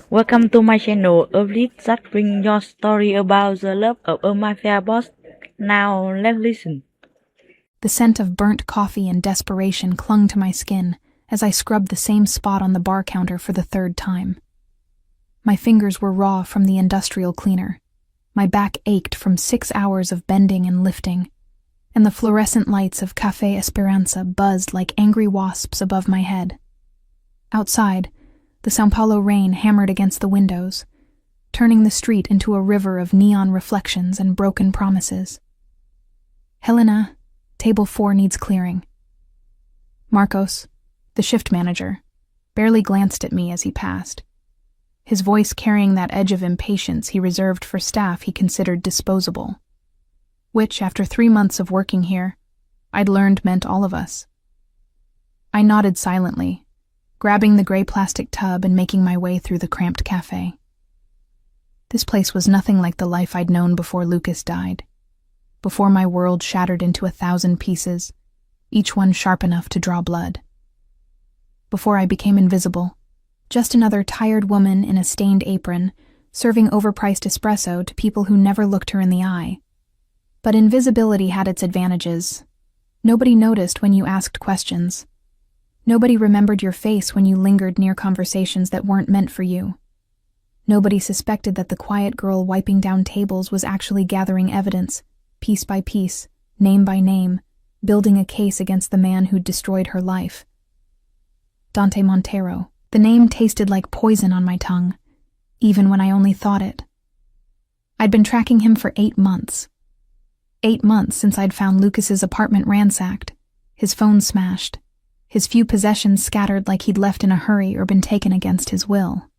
Welcome to my channel, a vlog that brings your story about the love of a mafia boss. Now let's listen. The scent of burnt coffee and desperation clung to my skin as I scrubbed the same spot on the bar counter for the third time. My fingers were raw from the industrial cleaner. My back ached from 6 hours of bending and lifting, and the fluorescent lights of Café Esperanza buzzed like angry wasps above my head. Outside, the São Paulo rain hammered against the windows, turning the street into a river of neon reflections and broken promises. Helena, table 4 needs clearing. Marcos, the shift manager, barely glanced at me as he passed, his voice carrying that edge of impatience he reserved for staff he considered disposable, which, after 3 months of working here, I'd learned meant all of us. I nodded silently, grabbing the gray plastic tub and making my way through the cramped cafe. This place was nothing like the life I'd known before Lucas died, before my world shattered into 1,000 pieces, each one sharp enough to draw blood. Before I became invisible, just another tired woman in a stained apron, serving overpriced espresso to people who never looked her in the eye. But invisibility had its advantages. Nobody noticed when you asked questions. Nobody remembered your face when you lingered near conversations that weren't meant for you. Nobody suspected that the quiet girl wiping down tables was actually gathering evidence, piece by piece, name by name, building a case against the man who'd destroyed her life. Dante Montero. The name tasted like poison on my tongue, even when I only thought it. I'd been tracking him for 8 months. 8 months since I'd found Lucas's apartment ransacked, his phone smashed, his few possessions scattered like he'd left in a hurry or been taken against his will.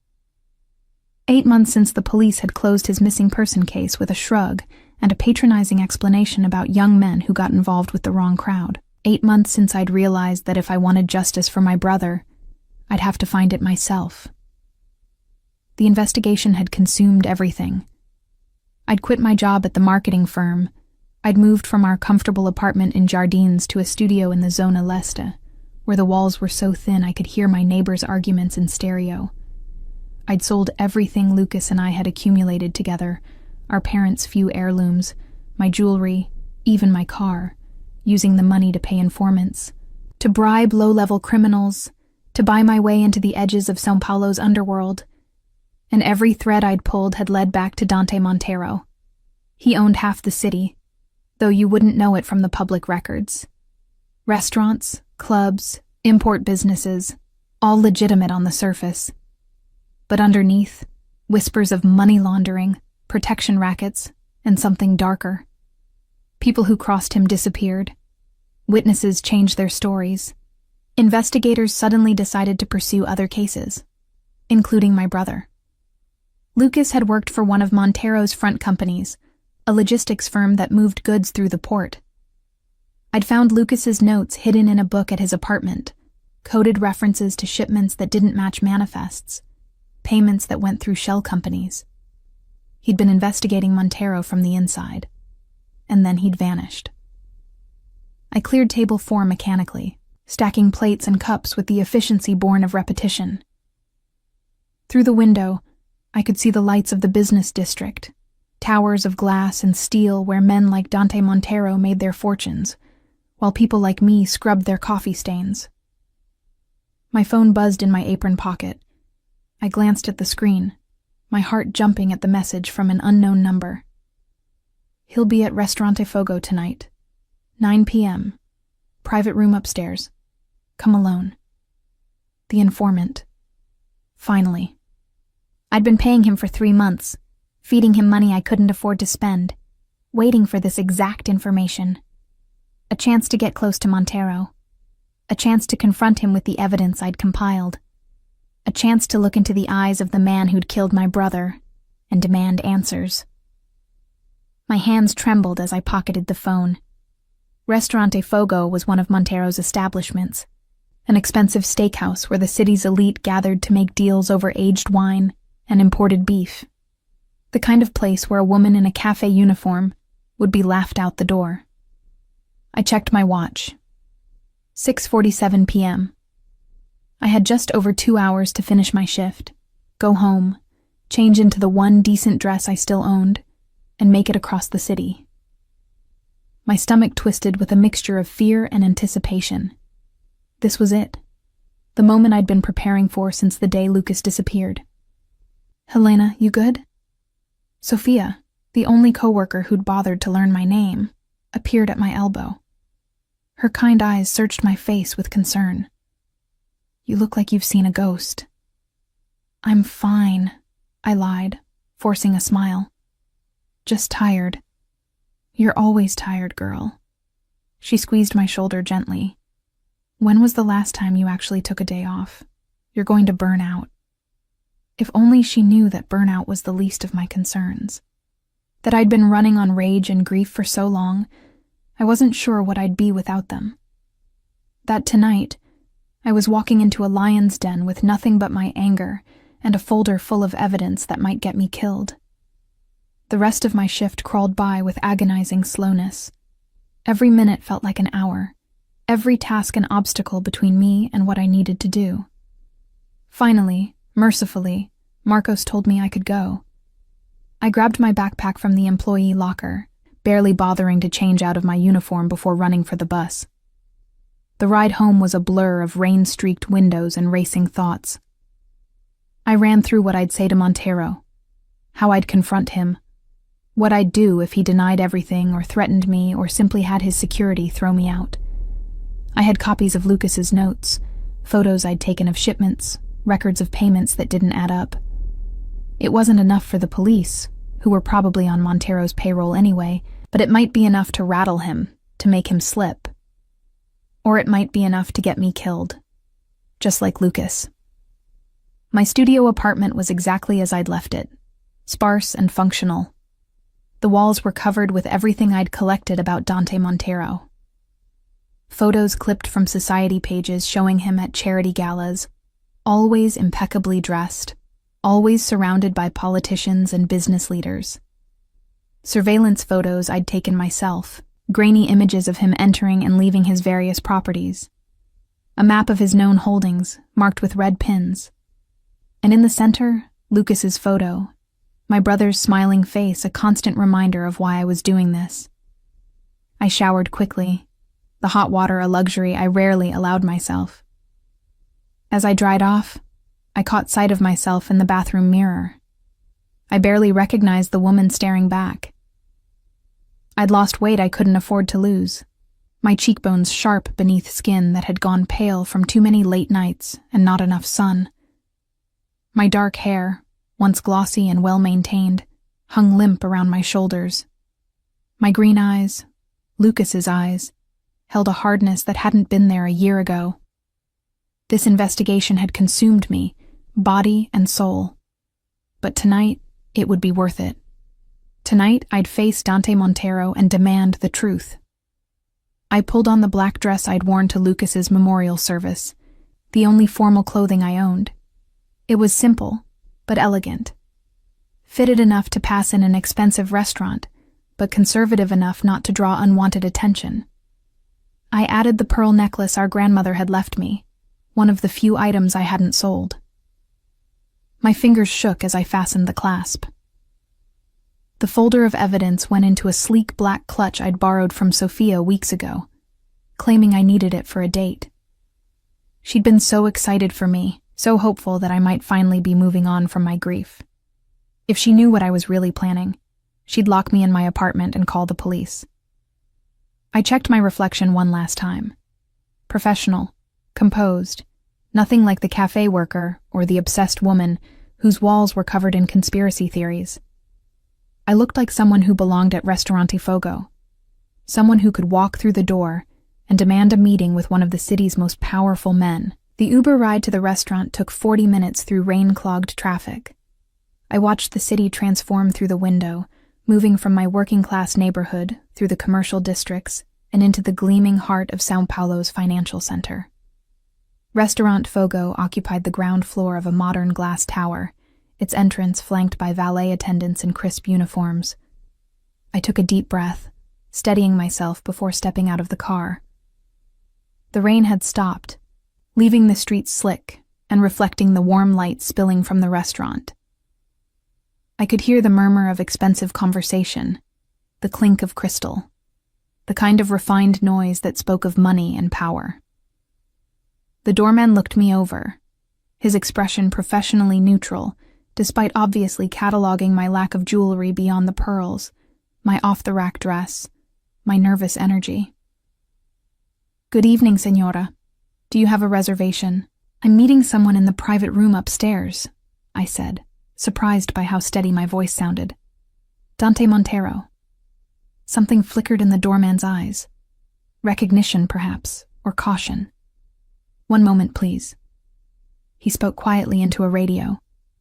8 months since the police had closed his missing person case with a shrug and a patronizing explanation about young men who got involved with the wrong crowd. 8 months since I'd realized that if I wanted justice for my brother, I'd have to find it myself. The investigation had consumed everything. I'd quit my job at the marketing firm. I'd moved from our comfortable apartment in Jardines to a studio in the Zona Leste, where the walls were so thin I could hear my neighbors' arguments in stereo. I'd sold everything Lucas and I had accumulated together, our parents' few heirlooms, my jewelry, even my car, using the money to pay informants, to bribe low-level criminals, to buy my way into the edges of São Paulo's underworld. And every thread I'd pulled had led back to Dante Montero. He owned half the city, though you wouldn't know it from the public records. Restaurants, clubs, import businesses, all legitimate on the surface. But underneath, whispers of money laundering, protection rackets, and something darker. People who crossed him disappeared. Witnesses changed their stories. Investigators suddenly decided to pursue other cases, including my brother. Lucas had worked for one of Montero's front companies, a logistics firm that moved goods through the port. I'd found Lucas's notes hidden in a book at his apartment, coded references to shipments that didn't match manifests, payments that went through shell companies. He'd been investigating Montero from the inside, and then he'd vanished. I cleared table 4 mechanically, stacking plates and cups with the efficiency born of repetition. Through the window, I could see the lights of the business district, towers of glass and steel where men like Dante Montero made their fortunes, while people like me scrubbed their coffee stains. My phone buzzed in my apron pocket. I glanced at the screen, my heart jumping at the message from an unknown number. He'll be at Restaurante Fogo tonight, 9 p.m., private room upstairs. Come alone. The informant. Finally. I'd been paying him for 3 months, feeding him money I couldn't afford to spend, waiting for this exact information. A chance to get close to Montero. A chance to confront him with the evidence I'd compiled. A chance to look into the eyes of the man who'd killed my brother and demand answers. My hands trembled as I pocketed the phone. Restaurante Fogo was one of Montero's establishments, an expensive steakhouse where the city's elite gathered to make deals over aged wine and imported beef. The kind of place where a woman in a cafe uniform would be laughed out the door. I checked my watch. 6:47 p.m. I had just over 2 hours to finish my shift, go home, change into the one decent dress I still owned, and make it across the city. My stomach twisted with a mixture of fear and anticipation. This was it. The moment I'd been preparing for since the day Lucas disappeared. "Helena, you good?" Sophia, the only coworker who'd bothered to learn my name, appeared at my elbow. Her kind eyes searched my face with concern. "You look like you've seen a ghost." "I'm fine," I lied, forcing a smile. "Just tired." "You're always tired, girl." She squeezed my shoulder gently. "When was the last time you actually took a day off? You're going to burn out." If only she knew that burnout was the least of my concerns. That I'd been running on rage and grief for so long, I wasn't sure what I'd be without them. That tonight, I was walking into a lion's den with nothing but my anger and a folder full of evidence that might get me killed. The rest of my shift crawled by with agonizing slowness. Every minute felt like an hour, every task an obstacle between me and what I needed to do. Finally, mercifully, Marcos told me I could go. I grabbed my backpack from the employee locker, barely bothering to change out of my uniform before running for the bus. The ride home was a blur of rain-streaked windows and racing thoughts. I ran through what I'd say to Montero, how I'd confront him, what I'd do if he denied everything or threatened me or simply had his security throw me out. I had copies of Lucas's notes, photos I'd taken of shipments, records of payments that didn't add up. It wasn't enough for the police, who were probably on Montero's payroll anyway, but it might be enough to rattle him, to make him slip. Or it might be enough to get me killed, just like Lucas. My studio apartment was exactly as I'd left it, sparse and functional. The walls were covered with everything I'd collected about Dante Montero. Photos clipped from society pages showing him at charity galas, always impeccably dressed, always surrounded by politicians and business leaders. Surveillance photos I'd taken myself, grainy images of him entering and leaving his various properties. A map of his known holdings, marked with red pins. And in the center, Lucas's photo, my brother's smiling face a constant reminder of why I was doing this. I showered quickly, the hot water a luxury I rarely allowed myself. As I dried off, I caught sight of myself in the bathroom mirror. I barely recognized the woman staring back. I'd lost weight I couldn't afford to lose, my cheekbones sharp beneath skin that had gone pale from too many late nights and not enough sun. My dark hair, once glossy and well-maintained, hung limp around my shoulders. My green eyes, Lucas's eyes, held a hardness that hadn't been there a year ago. This investigation had consumed me, body and soul. But tonight, it would be worth it. Tonight, I'd face Dante Montero and demand the truth. I pulled on the black dress I'd worn to Lucas's memorial service, the only formal clothing I owned. It was simple, but elegant. Fitted enough to pass in an expensive restaurant, but conservative enough not to draw unwanted attention. I added the pearl necklace our grandmother had left me, one of the few items I hadn't sold. My fingers shook as I fastened the clasp. The folder of evidence went into a sleek black clutch I'd borrowed from Sophia weeks ago, claiming I needed it for a date. She'd been so excited for me, so hopeful that I might finally be moving on from my grief. If she knew what I was really planning, she'd lock me in my apartment and call the police. I checked my reflection one last time. Professional, composed, nothing like the cafe worker or the obsessed woman whose walls were covered in conspiracy theories. I looked like someone who belonged at Restaurante Fogo, someone who could walk through the door and demand a meeting with one of the city's most powerful men. The Uber ride to the restaurant took 40 minutes through rain-clogged traffic. I watched the city transform through the window, moving from my working-class neighborhood through the commercial districts and into the gleaming heart of São Paulo's financial center. Restaurant Fogo occupied the ground floor of a modern glass tower, its entrance flanked by valet attendants in crisp uniforms. I took a deep breath, steadying myself before stepping out of the car. The rain had stopped, leaving the streets slick, and reflecting the warm light spilling from the restaurant. I could hear the murmur of expensive conversation, the clink of crystal, the kind of refined noise that spoke of money and power. The doorman looked me over, his expression professionally neutral, despite obviously cataloging my lack of jewelry beyond the pearls, my off-the-rack dress, my nervous energy. "Good evening, señora. Do you have a reservation? I'm meeting someone in the private room upstairs," I said, surprised by how steady my voice sounded. "Dante Montero." Something flickered in the doorman's eyes. Recognition, perhaps, or caution. "One moment, please." He spoke quietly into a radio,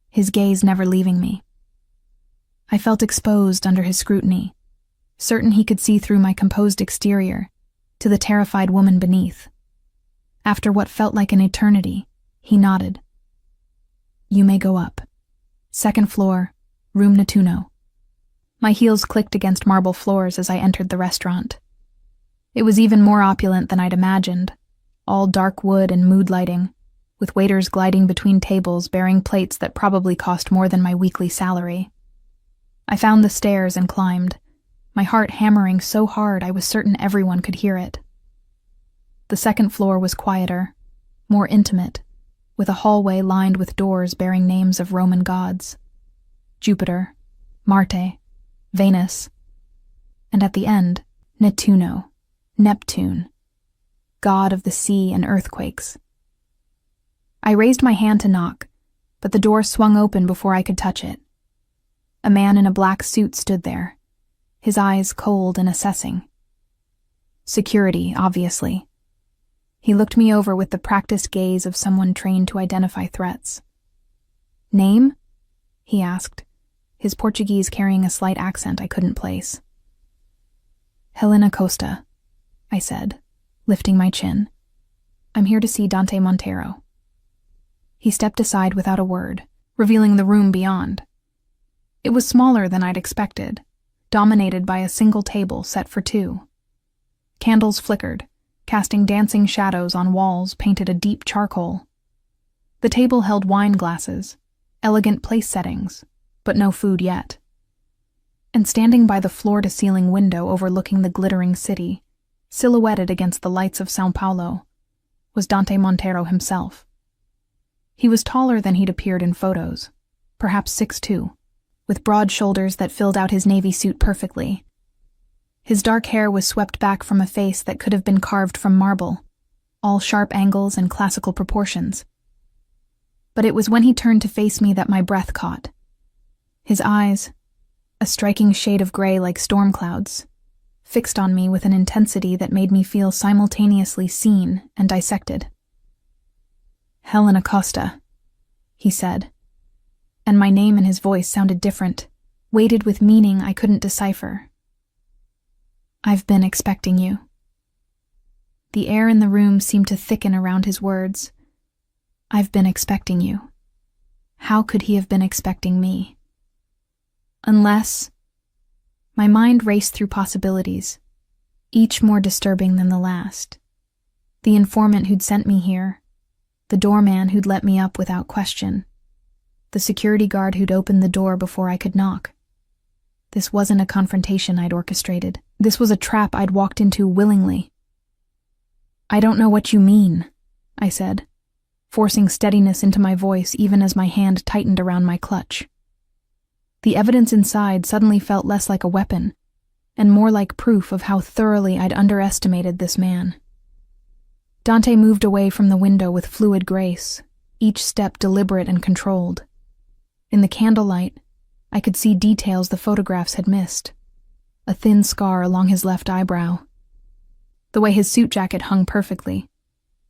his gaze never leaving me. I felt exposed under his scrutiny, certain he could see through my composed exterior to the terrified woman beneath. After what felt like an eternity, he nodded. "You may go up. Second floor, room Nettuno." My heels clicked against marble floors as I entered the restaurant. It was even more opulent than I'd imagined, all dark wood and mood lighting, with waiters gliding between tables bearing plates that probably cost more than my weekly salary. I found the stairs and climbed, my heart hammering so hard I was certain everyone could hear it. The second floor was quieter, more intimate, with a hallway lined with doors bearing names of Roman gods: Jupiter, Marte, Venus, and at the end, Nettuno, Neptune, god of the sea and earthquakes. I raised my hand to knock, but the door swung open before I could touch it. A man in a black suit stood there, his eyes cold and assessing. Security, obviously. He looked me over with the practiced gaze of someone trained to identify threats. "Name?" he asked, his Portuguese carrying a slight accent I couldn't place. "Helena Costa," I said, lifting my chin. "I'm here to see Dante Montero." He stepped aside without a word, revealing the room beyond. It was smaller than I'd expected, dominated by a single table set for two. Candles flickered, casting dancing shadows on walls painted a deep charcoal. The table held wine glasses, elegant place settings, but no food yet. And standing by the floor-to-ceiling window overlooking the glittering city, silhouetted against the lights of São Paulo, was Dante Montero himself. He was taller than he'd appeared in photos, perhaps 6'2", with broad shoulders that filled out his navy suit perfectly. His dark hair was swept back from a face that could have been carved from marble, all sharp angles and classical proportions. But it was when he turned to face me that my breath caught. His eyes, a striking shade of gray like storm clouds, fixed on me with an intensity that made me feel simultaneously seen and dissected. "Helena Costa," he said, and my name and his voice sounded different, weighted with meaning I couldn't decipher. "I've been expecting you." The air in the room seemed to thicken around his words. "I've been expecting you." How could he have been expecting me? Unless... My mind raced through possibilities, each more disturbing than the last. The informant who'd sent me here, the doorman who'd let me up without question, the security guard who'd opened the door before I could knock. This wasn't a confrontation I'd orchestrated. This was a trap I'd walked into willingly. "I don't know what you mean," I said, forcing steadiness into my voice even as my hand tightened around my clutch. The evidence inside suddenly felt less like a weapon, and more like proof of how thoroughly I'd underestimated this man. Dante moved away from the window with fluid grace, each step deliberate and controlled. In the candlelight, I could see details the photographs had missed. A thin scar along his left eyebrow. The way his suit jacket hung perfectly,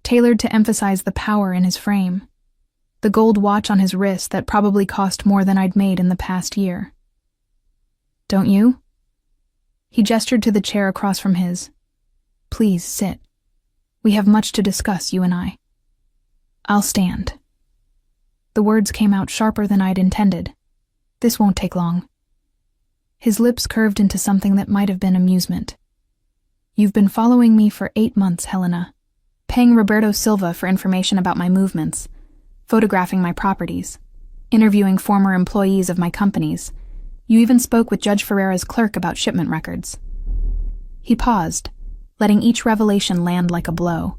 tailored to emphasize the power in his frame. The gold watch on his wrist that probably cost more than I'd made in the past year. "Don't you?" He gestured to the chair across from his. "Please sit. We have much to discuss, you and I." "I'll stand." The words came out sharper than I'd intended. "This won't take long." His lips curved into something that might have been amusement. "You've been following me for 8 months, Helena, paying Roberto Silva for information about my movements, photographing my properties, interviewing former employees of my companies. You even spoke with Judge Ferreira's clerk about shipment records. He paused, letting each revelation land like a blow.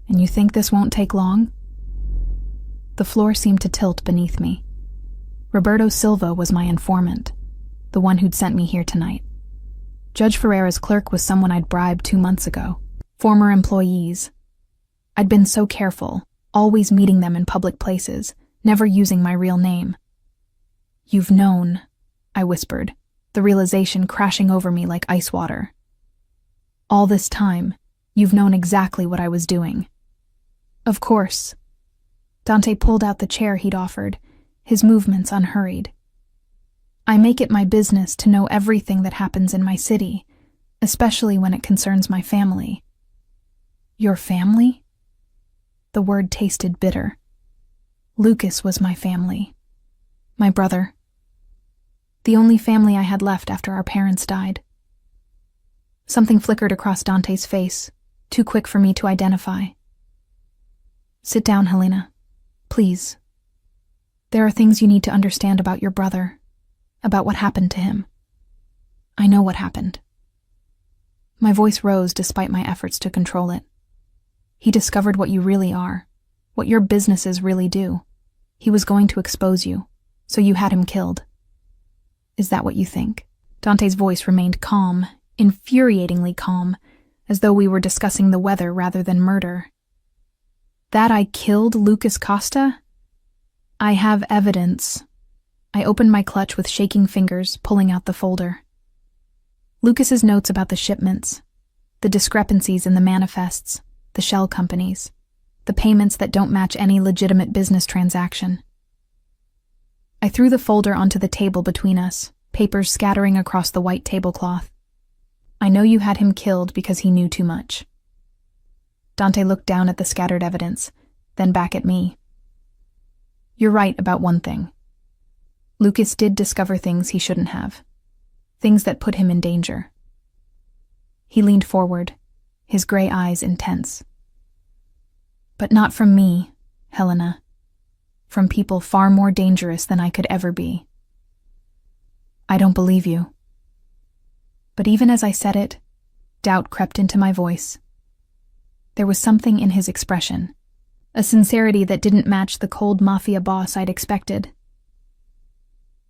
And you think this won't take long? The floor seemed to tilt beneath me. Roberto Silva was my informant, the one who'd sent me here tonight. Judge Ferreira's clerk was someone I'd bribed 2 months ago. Former employees. I'd been so careful, always meeting them in public places, never using my real name. You've known, I whispered, the realization crashing over me like ice water. All this time, you've known exactly what I was doing. Of course. Dante pulled out the chair he'd offered, his movements unhurried. I make it my business to know everything that happens in my city, especially when it concerns my family. Your family? The word tasted bitter. Lucas was my family. My brother. The only family I had left after our parents died. Something flickered across Dante's face, too quick for me to identify. Sit down, Helena. Please. There are things you need to understand about your brother, about what happened to him. I know what happened. My voice rose despite my efforts to control it. He discovered what you really are, what your businesses really do. He was going to expose you, so you had him killed. Is that what you think? Dante's voice remained calm, infuriatingly calm, as though we were discussing the weather rather than murder. That I killed Lucas Costa? I have evidence. I opened my clutch with shaking fingers, pulling out the folder. Lucas's notes about the shipments, the discrepancies in the manifests, the shell companies, the payments that don't match any legitimate business transaction. I threw the folder onto the table between us, papers scattering across the white tablecloth. I know you had him killed because he knew too much. Dante looked down at the scattered evidence, then back at me. You're right about one thing. Lucas did discover things he shouldn't have, things that put him in danger. He leaned forward, his gray eyes intense. But not from me, Helena. From people far more dangerous than I could ever be. I don't believe you. But even as I said it, doubt crept into my voice. There was something in his expression, a sincerity that didn't match the cold Mafia boss I'd expected.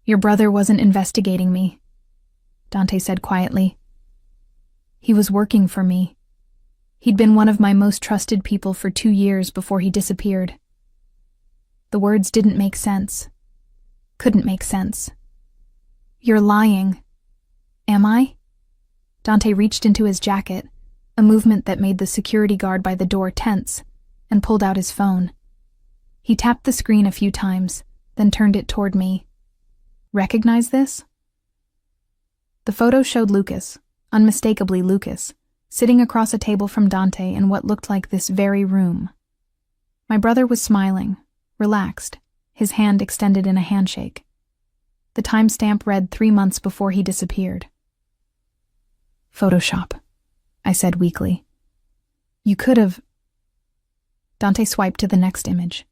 Your brother wasn't investigating me, Dante said quietly. He was working for me. He'd been one of my most trusted people for 2 years before he disappeared. The words didn't make sense. Couldn't make sense. You're lying. Am I? Dante reached into his jacket, a movement that made the security guard by the door tense, and pulled out his phone. He tapped the screen a few times, then turned it toward me. Recognize this? The photo showed Lucas, unmistakably Lucas, sitting across a table from Dante in what looked like this very room. My brother was smiling, relaxed, his hand extended in a handshake. The timestamp read 3 months before he disappeared. Photoshop, I said weakly. You could have... Dante swiped to the next image.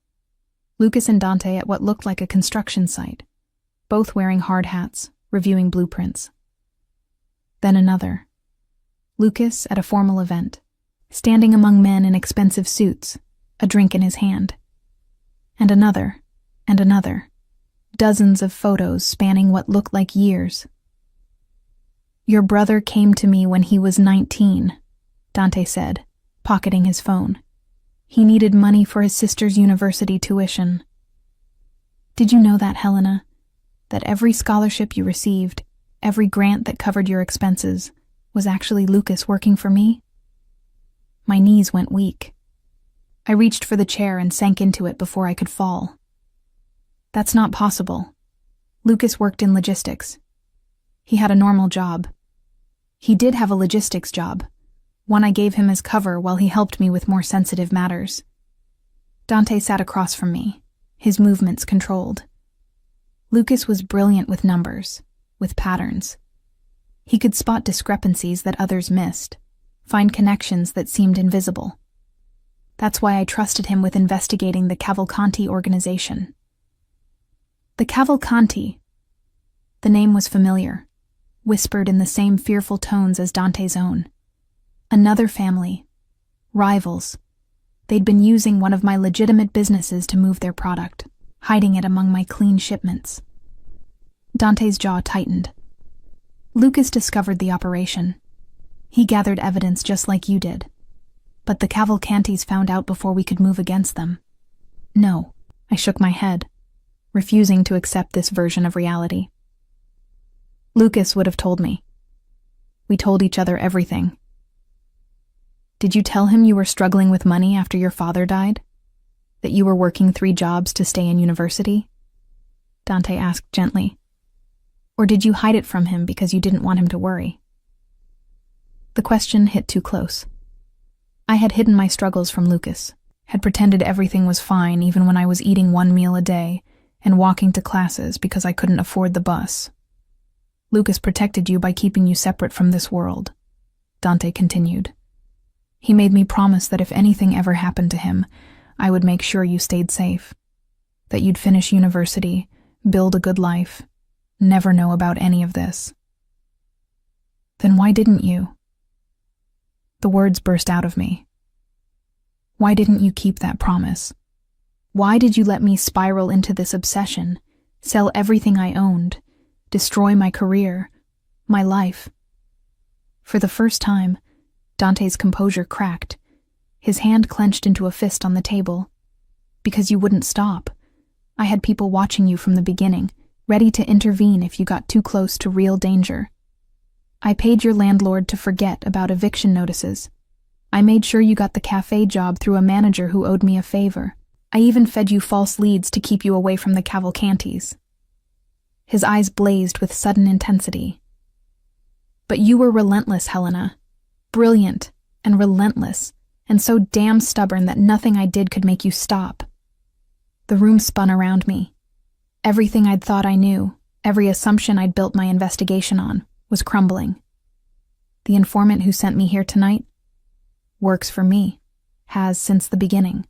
Lucas and Dante at what looked like a construction site, both wearing hard hats, reviewing blueprints. Then another. Lucas at a formal event, standing among men in expensive suits, a drink in his hand. And another, and another. Dozens of photos spanning what looked like years. Your brother came to me when he was 19, Dante said, pocketing his phone. He needed money for his sister's university tuition. Did you know that, Helena? That every scholarship you received, every grant that covered your expenses, was actually Lucas working for me? My knees went weak. I reached for the chair and sank into it before I could fall. That's not possible. Lucas worked in logistics. He had a normal job. He did have a logistics job, one I gave him as cover while he helped me with more sensitive matters. Dante sat across from me, his movements controlled. Lucas was brilliant with numbers, with patterns. He could spot discrepancies that others missed, find connections that seemed invisible. That's why I trusted him with investigating the Cavalcanti organization. The Cavalcanti. The name was familiar, whispered in the same fearful tones as Dante's own. Another family. Rivals. They'd been using one of my legitimate businesses to move their product, hiding it among my clean shipments. Dante's jaw tightened. Lucas discovered the operation. He gathered evidence just like you did. But the Cavalcantis found out before we could move against them. No, I shook my head, refusing to accept this version of reality. Lucas would have told me. We told each other everything. Did you tell him you were struggling with money after your father died? That you were working 3 jobs to stay in university? Dante asked gently. Or did you hide it from him because you didn't want him to worry? The question hit too close. I had hidden my struggles from Lucas, had pretended everything was fine even when I was eating 1 meal a day and walking to classes because I couldn't afford the bus. Lucas protected you by keeping you separate from this world, Dante continued. He made me promise that if anything ever happened to him, I would make sure you stayed safe, that you'd finish university, build a good life, never know about any of this. Then why didn't you? The words burst out of me. Why didn't you keep that promise? Why did you let me spiral into this obsession, sell everything I owned, destroy my career, my life? For the first time, Dante's composure cracked, his hand clenched into a fist on the table. Because you wouldn't stop. I had people watching you from the beginning, ready to intervene if you got too close to real danger. I paid your landlord to forget about eviction notices. I made sure you got the cafe job through a manager who owed me a favor. I even fed you false leads to keep you away from the Cavalcantis. His eyes blazed with sudden intensity. But you were relentless, Helena. Brilliant and relentless, and so damn stubborn that nothing I did could make you stop. The room spun around me. Everything I'd thought I knew, every assumption I'd built my investigation on, was crumbling. The informant who sent me here tonight works for me, has since the beginning.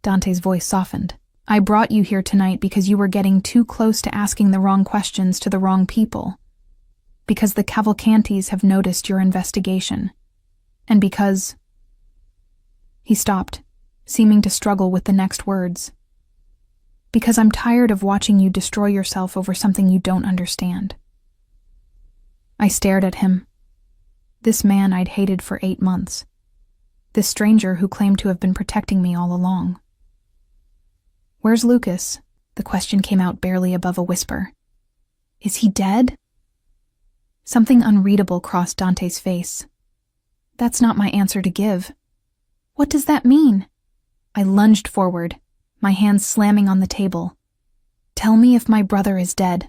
Dante's voice softened. I brought you here tonight because you were getting too close to asking the wrong questions to the wrong people. Because the Cavalcantis have noticed your investigation. And because... He stopped, seeming to struggle with the next words. Because I'm tired of watching you destroy yourself over something you don't understand. I stared at him. This man I'd hated for 8 months. This stranger who claimed to have been protecting me all along. Where's Lucas? The question came out barely above a whisper. Is he dead? Something unreadable crossed Dante's face. That's not my answer to give. What does that mean? I lunged forward, my hands slamming on the table. Tell me if my brother is dead.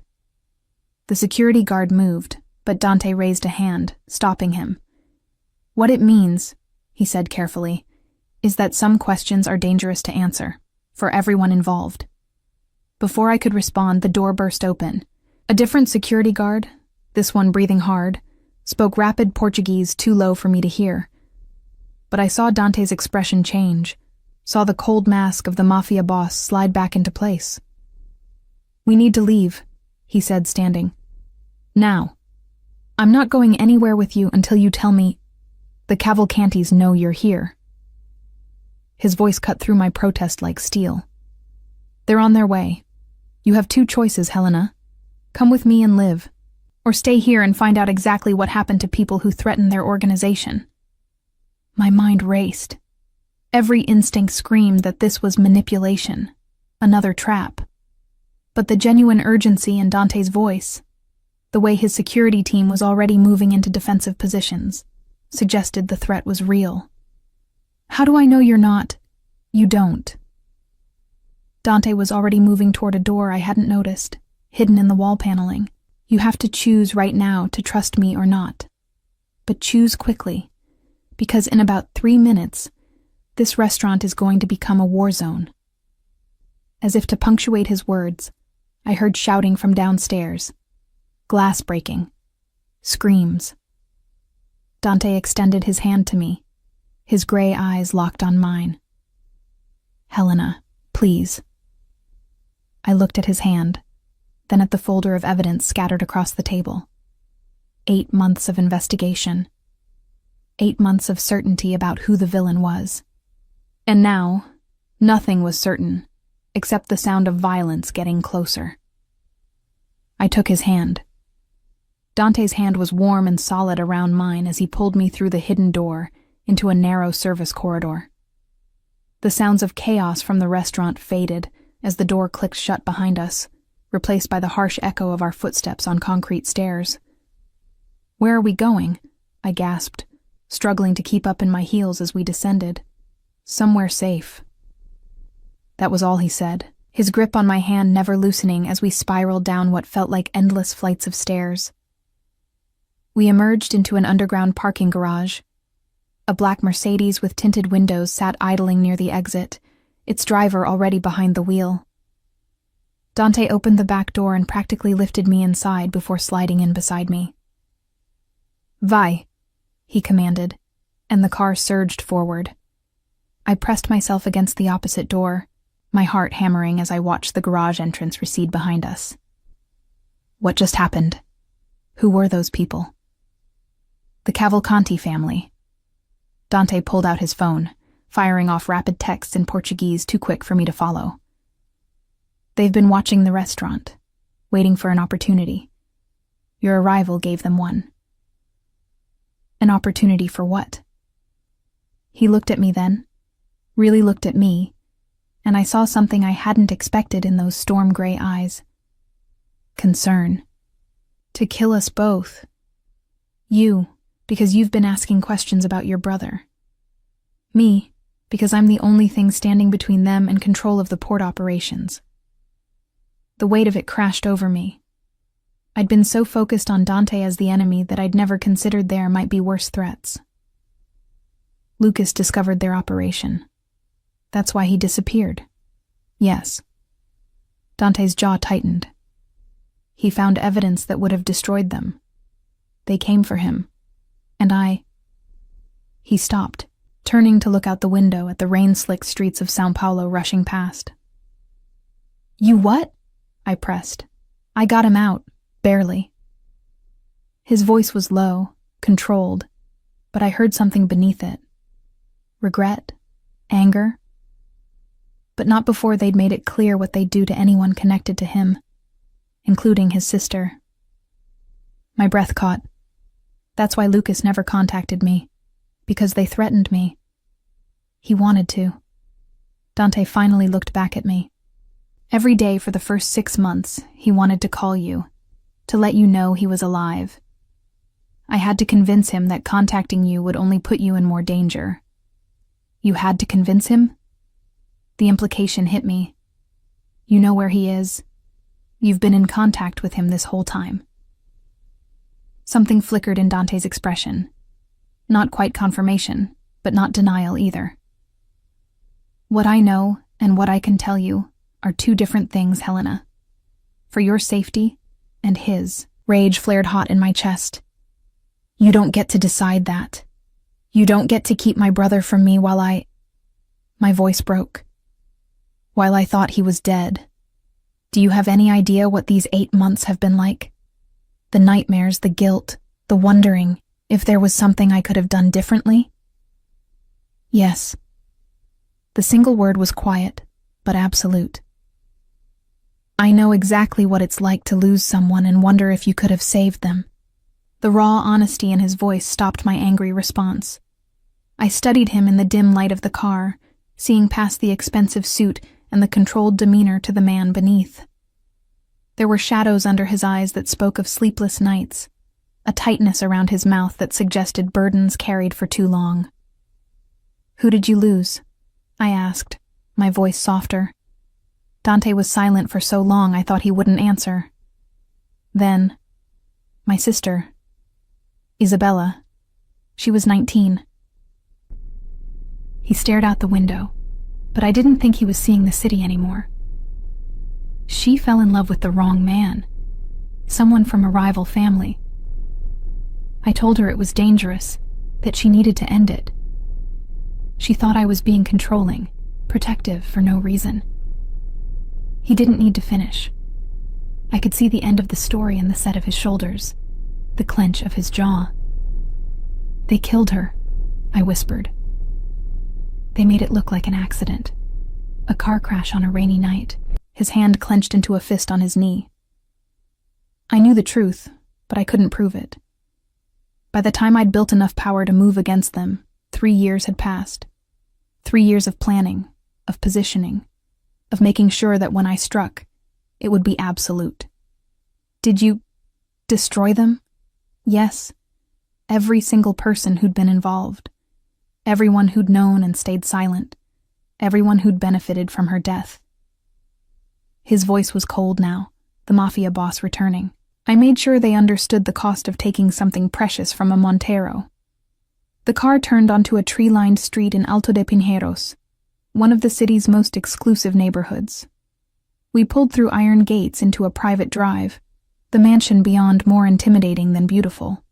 The security guard moved, but Dante raised a hand, stopping him. What it means, he said carefully, is that some questions are dangerous to answer, for everyone involved. Before I could respond, the door burst open. A different security guard, this one breathing hard, spoke rapid Portuguese too low for me to hear. But I saw Dante's expression change, saw the cold mask of the Mafia boss slide back into place. We need to leave, he said, standing. Now. I'm not going anywhere with you until you tell me the Cavalcantis know you're here. His voice cut through my protest like steel. They're on their way. You have 2 choices, Helena. Come with me and live, or stay here and find out exactly what happened to people who threatened their organization. My mind raced. Every instinct screamed that this was manipulation, another trap. But the genuine urgency in Dante's voice, the way his security team was already moving into defensive positions, suggested the threat was real. How do I know you're not? You don't. Dante was already moving toward a door I hadn't noticed, hidden in the wall paneling. You have to choose right now to trust me or not. But choose quickly, because in about 3 minutes, this restaurant is going to become a war zone. As if to punctuate his words, I heard shouting from downstairs, glass breaking, screams. Dante extended his hand to me, His gray eyes locked on mine. "Helena, please." I looked at his hand, then at the folder of evidence scattered across the table. 8 months of investigation. 8 months of certainty about who the villain was. And now, nothing was certain, except the sound of violence getting closer. I took his hand. Dante's hand was warm and solid around mine as he pulled me through the hidden door into a narrow service corridor. The sounds of chaos from the restaurant faded as the door clicked shut behind us, replaced by the harsh echo of our footsteps on concrete stairs. "Where are we going?" I gasped, struggling to keep up in my heels as we descended. "Somewhere safe." That was all he said, his grip on my hand never loosening as we spiraled down what felt like endless flights of stairs. We emerged into an underground parking garage. A black Mercedes with tinted windows sat idling near the exit, its driver already behind the wheel. Dante opened the back door and practically lifted me inside before sliding in beside me. "Vai," he commanded, and the car surged forward. I pressed myself against the opposite door, my heart hammering as I watched the garage entrance recede behind us. What just happened? Who were those people? The Cavalcanti family. Dante pulled out his phone, firing off rapid texts in Portuguese too quick for me to follow. "They've been watching the restaurant, waiting for an opportunity. Your arrival gave them one." An opportunity for what? He looked at me then, really looked at me, and I saw something I hadn't expected in those storm-gray eyes. Concern. To kill us both. You, because you've been asking questions about your brother. Me, because I'm the only thing standing between them and control of the port operations. The weight of it crashed over me. I'd been so focused on Dante as the enemy that I'd never considered there might be worse threats. Lucas discovered their operation. That's why he disappeared. Yes. Dante's jaw tightened. He found evidence that would have destroyed them. They came for him. And He stopped, turning to look out the window at the rain-slicked streets of São Paulo rushing past. "You what?" I pressed. "I got him out, barely." His voice was low, controlled, but I heard something beneath it. Regret? Anger? But not before they'd made it clear what they'd do to anyone connected to him, including his sister. My breath caught. That's why Lucas never contacted me, because they threatened me. He wanted to. Dante finally looked back at me. Every day for the first 6 months, he wanted to call you, to let you know he was alive. I had to convince him that contacting you would only put you in more danger. You had to convince him? The implication hit me. You know where he is. You've been in contact with him this whole time. Something flickered in Dante's expression. Not quite confirmation, but not denial either. What I know and what I can tell you are 2 different things, Helena. For your safety and his. Rage flared hot in my chest. You don't get to decide that. You don't get to keep my brother from me while My voice broke. While I thought he was dead. Do you have any idea what these 8 months have been like? The nightmares, the guilt, the wondering if there was something I could have done differently? Yes. The single word was quiet, but absolute. I know exactly what it's like to lose someone and wonder if you could have saved them. The raw honesty in his voice stopped my angry response. I studied him in the dim light of the car, seeing past the expensive suit and the controlled demeanor to the man beneath. There were shadows under his eyes that spoke of sleepless nights, a tightness around his mouth that suggested burdens carried for too long. Who did you lose? I asked, my voice softer. Dante was silent for so long I thought he wouldn't answer. Then, my sister, Isabella. She was 19. He stared out the window, but I didn't think he was seeing the city anymore. She fell in love with the wrong man, someone from a rival family. I told her it was dangerous, that she needed to end it. She thought I was being controlling, protective for no reason. He didn't need to finish. I could see the end of the story in the set of his shoulders, the clench of his jaw. They killed her, I whispered. They made it look like an accident. A car crash on a rainy night. His hand clenched into a fist on his knee. I knew the truth, but I couldn't prove it. By the time I'd built enough power to move against them, 3 years had passed. 3 years of planning, of positioning, of making sure that when I struck, it would be absolute. Did you destroy them? Yes. Every single person who'd been involved. Everyone who'd known and stayed silent. Everyone who'd benefited from her death. His voice was cold now, the Mafia boss returning. I made sure they understood the cost of taking something precious from a Montero. The car turned onto a tree-lined street in Alto de Pinheiros, one of the city's most exclusive neighborhoods. We pulled through iron gates into a private drive, the mansion beyond more intimidating than beautiful.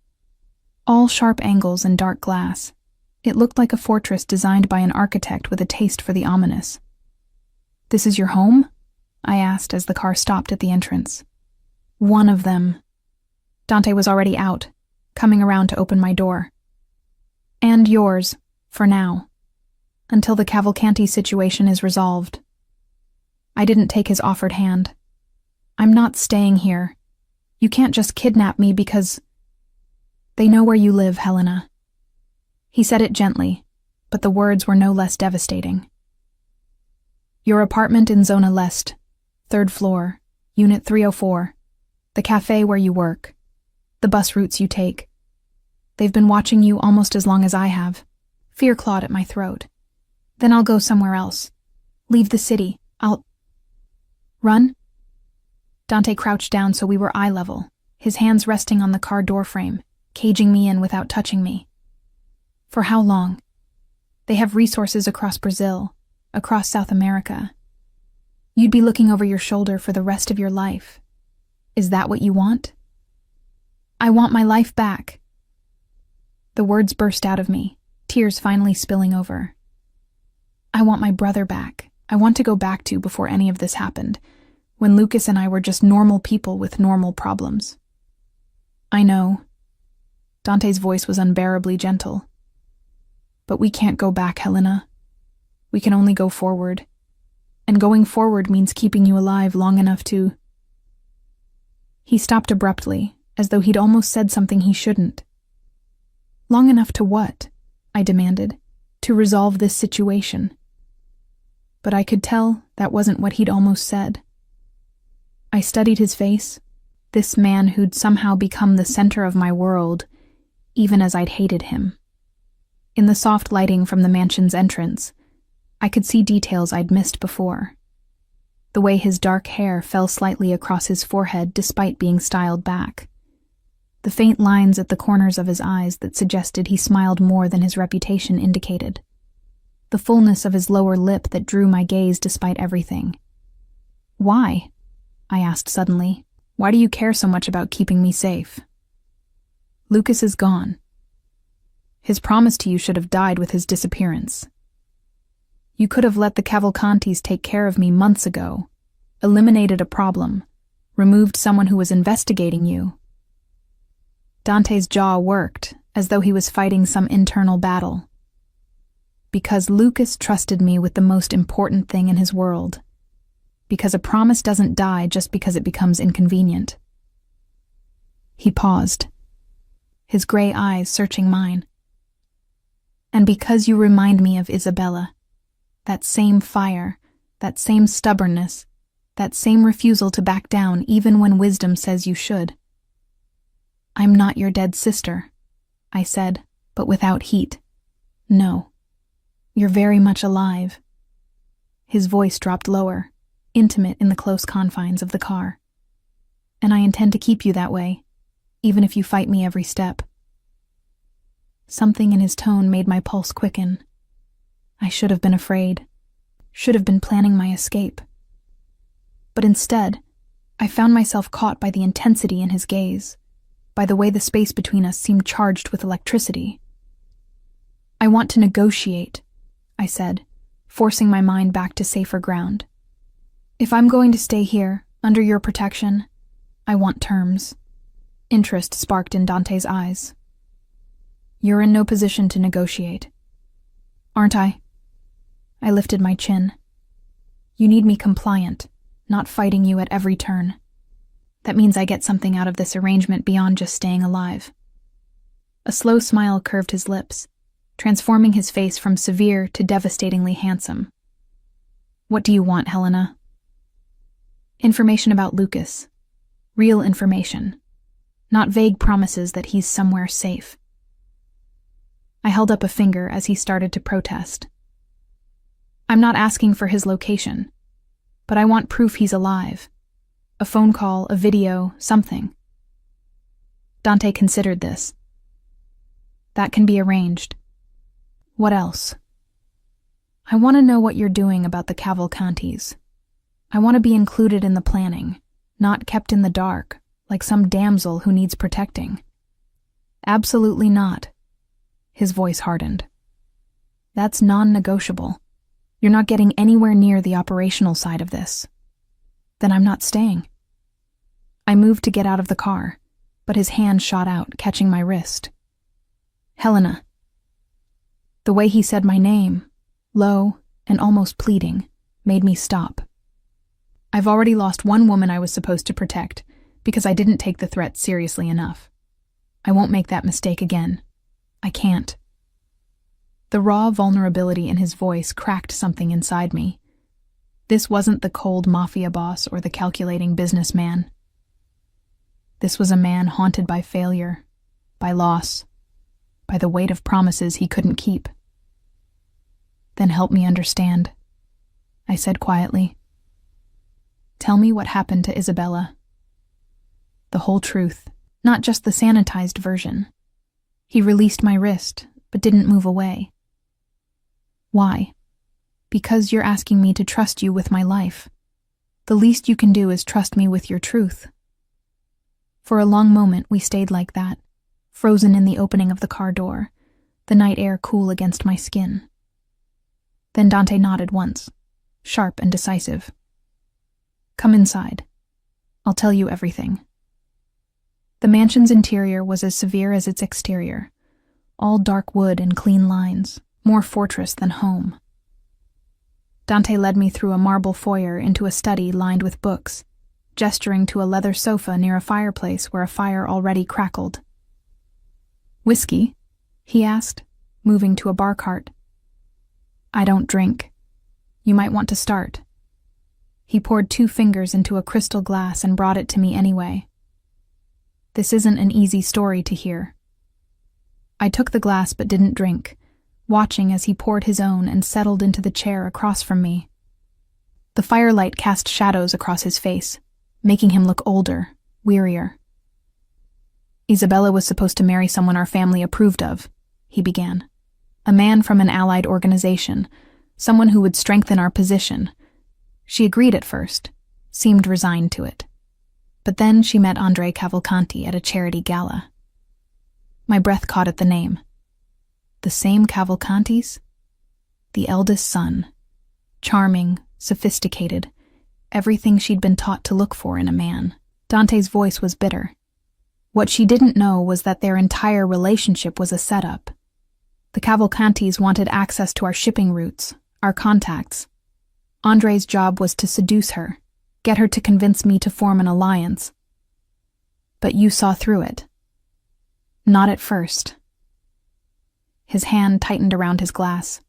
All sharp angles and dark glass. It looked like a fortress designed by an architect with a taste for the ominous. "This is your home?" I asked as the car stopped at the entrance. "One of them." Dante was already out, coming around to open my door. "And yours, for now, until the Cavalcanti situation is resolved." I didn't take his offered hand. "I'm not staying here. You can't just kidnap me because—" "They know where you live, Helena." He said it gently, but the words were no less devastating. "Your apartment in Zona Leste, 3rd floor, Unit 304, the cafe where you work, the bus routes you take. They've been watching you almost as long as I have." Fear clawed at my throat. "Then I'll go somewhere else. Leave the city. I'll—" "Run?" Dante crouched down so we were eye level, his hands resting on the car doorframe, caging me in without touching me. "For how long? They have resources across Brazil, across South America. You'd be looking over your shoulder for the rest of your life. Is that what you want?" "I want my life back." The words burst out of me, tears finally spilling over. "I want my brother back. I want to go back to before any of this happened, when Lucas and I were just normal people with normal problems." "I know." Dante's voice was unbearably gentle. "But we can't go back, Helena. We can only go forward. And going forward means keeping you alive long enough to—" He stopped abruptly, as though he'd almost said something he shouldn't. "Long enough to what?" I demanded. "To resolve this situation." But I could tell that wasn't what he'd almost said. I studied his face, this man who'd somehow become the center of my world, even as I'd hated him. In the soft lighting from the mansion's entrance, I could see details I'd missed before. The way his dark hair fell slightly across his forehead despite being styled back. The faint lines at the corners of his eyes that suggested he smiled more than his reputation indicated. The fullness of his lower lip that drew my gaze despite everything. "Why?" I asked suddenly. "Why do you care so much about keeping me safe?" "Lucas is gone. His promise to you should have died with his disappearance. You could have let the Cavalcantis take care of me months ago, eliminated a problem, removed someone who was investigating you." Dante's jaw worked, as though he was fighting some internal battle. "Because Lucas trusted me with the most important thing in his world. Because a promise doesn't die just because it becomes inconvenient." He paused, his gray eyes searching mine. "And because you remind me of Isabella, that same fire, that same stubbornness, that same refusal to back down even when wisdom says you should." "I'm not your dead sister," I said, but without heat. "No. You're very much alive." His voice dropped lower, intimate in the close confines of the car. "And I intend to keep you that way, even if you fight me every step." Something in his tone made my pulse quicken. I should have been afraid, should have been planning my escape. But instead, I found myself caught by the intensity in his gaze, by the way the space between us seemed charged with electricity. "I want to negotiate," I said, forcing my mind back to safer ground. If I'm going to stay here, under your protection, I want terms. Interest sparked in Dante's eyes. You're in no position to negotiate. Aren't I? I lifted my chin. You need me compliant, not fighting you at every turn. That means I get something out of this arrangement beyond just staying alive. A slow smile curved his lips, transforming his face from severe to devastatingly handsome. What do you want, Helena? Information about Lucas. Real information. Not vague promises that he's somewhere safe. I held up a finger as he started to protest. I'm not asking for his location, but I want proof he's alive. A phone call, a video, something. Dante considered this. That can be arranged. What else? I want to know what you're doing about the Cavalcantis. I want to be included in the planning, not kept in the dark, like some damsel who needs protecting. Absolutely not. His voice hardened. That's non-negotiable. You're not getting anywhere near the operational side of this. Then I'm not staying. I moved to get out of the car, but his hand shot out, catching my wrist. Helena. The way he said my name, low and almost pleading, made me stop. I've already lost one woman I was supposed to protect because I didn't take the threat seriously enough. I won't make that mistake again. I can't. The raw vulnerability in his voice cracked something inside me. This wasn't the cold mafia boss or the calculating businessman. This was a man haunted by failure, by loss, by the weight of promises he couldn't keep. Then help me understand, I said quietly. Tell me what happened to Isabella. The whole truth, not just the sanitized version. He released my wrist, but didn't move away. Why? Because you're asking me to trust you with my life. The least you can do is trust me with your truth. For a long moment we stayed like that, frozen in the opening of the car door, the night air cool against my skin. Then Dante nodded once, sharp and decisive. Come inside. I'll tell you everything. The mansion's interior was as severe as its exterior, all dark wood and clean lines, more fortress than home. Dante led me through a marble foyer into a study lined with books, gesturing to a leather sofa near a fireplace where a fire already crackled. Whiskey? He asked, moving to a bar cart. I don't drink. You might want to start. He poured 2 fingers into a crystal glass and brought it to me anyway. This isn't an easy story to hear. I took the glass but didn't drink, watching as he poured his own and settled into the chair across from me. The firelight cast shadows across his face, making him look older, wearier. Isabella was supposed to marry someone our family approved of, he began. A man from an allied organization, someone who would strengthen our position. She agreed at first, seemed resigned to it. But then she met Andre Cavalcanti at a charity gala. My breath caught at the name. The same Cavalcantis? The eldest son. Charming, sophisticated, everything she'd been taught to look for in a man. Dante's voice was bitter. What she didn't know was that their entire relationship was a setup. The Cavalcantis wanted access to our shipping routes, our contacts. Andre's job was to seduce her, get her to convince me to form an alliance. But you saw through it. Not at first. His hand tightened around his glass.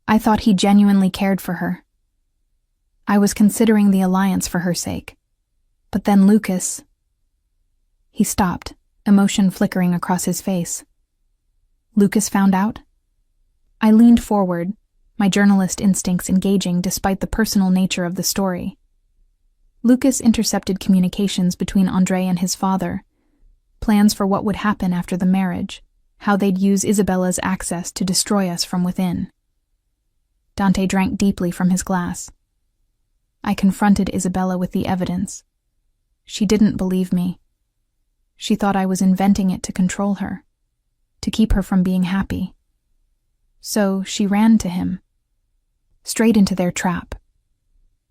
I thought he genuinely cared for her. I was considering the alliance for her sake. But then Lucas... He stopped, emotion flickering across his face. Lucas found out? I leaned forward, my journalist instincts engaging despite the personal nature of the story. Lucas intercepted communications between Andre and his father, plans for what would happen after the marriage, how they'd use Isabella's access to destroy us from within. Dante drank deeply from his glass. I confronted Isabella with the evidence. She didn't believe me. She thought I was inventing it to control her, to keep her from being happy. So she ran to him, straight into their trap.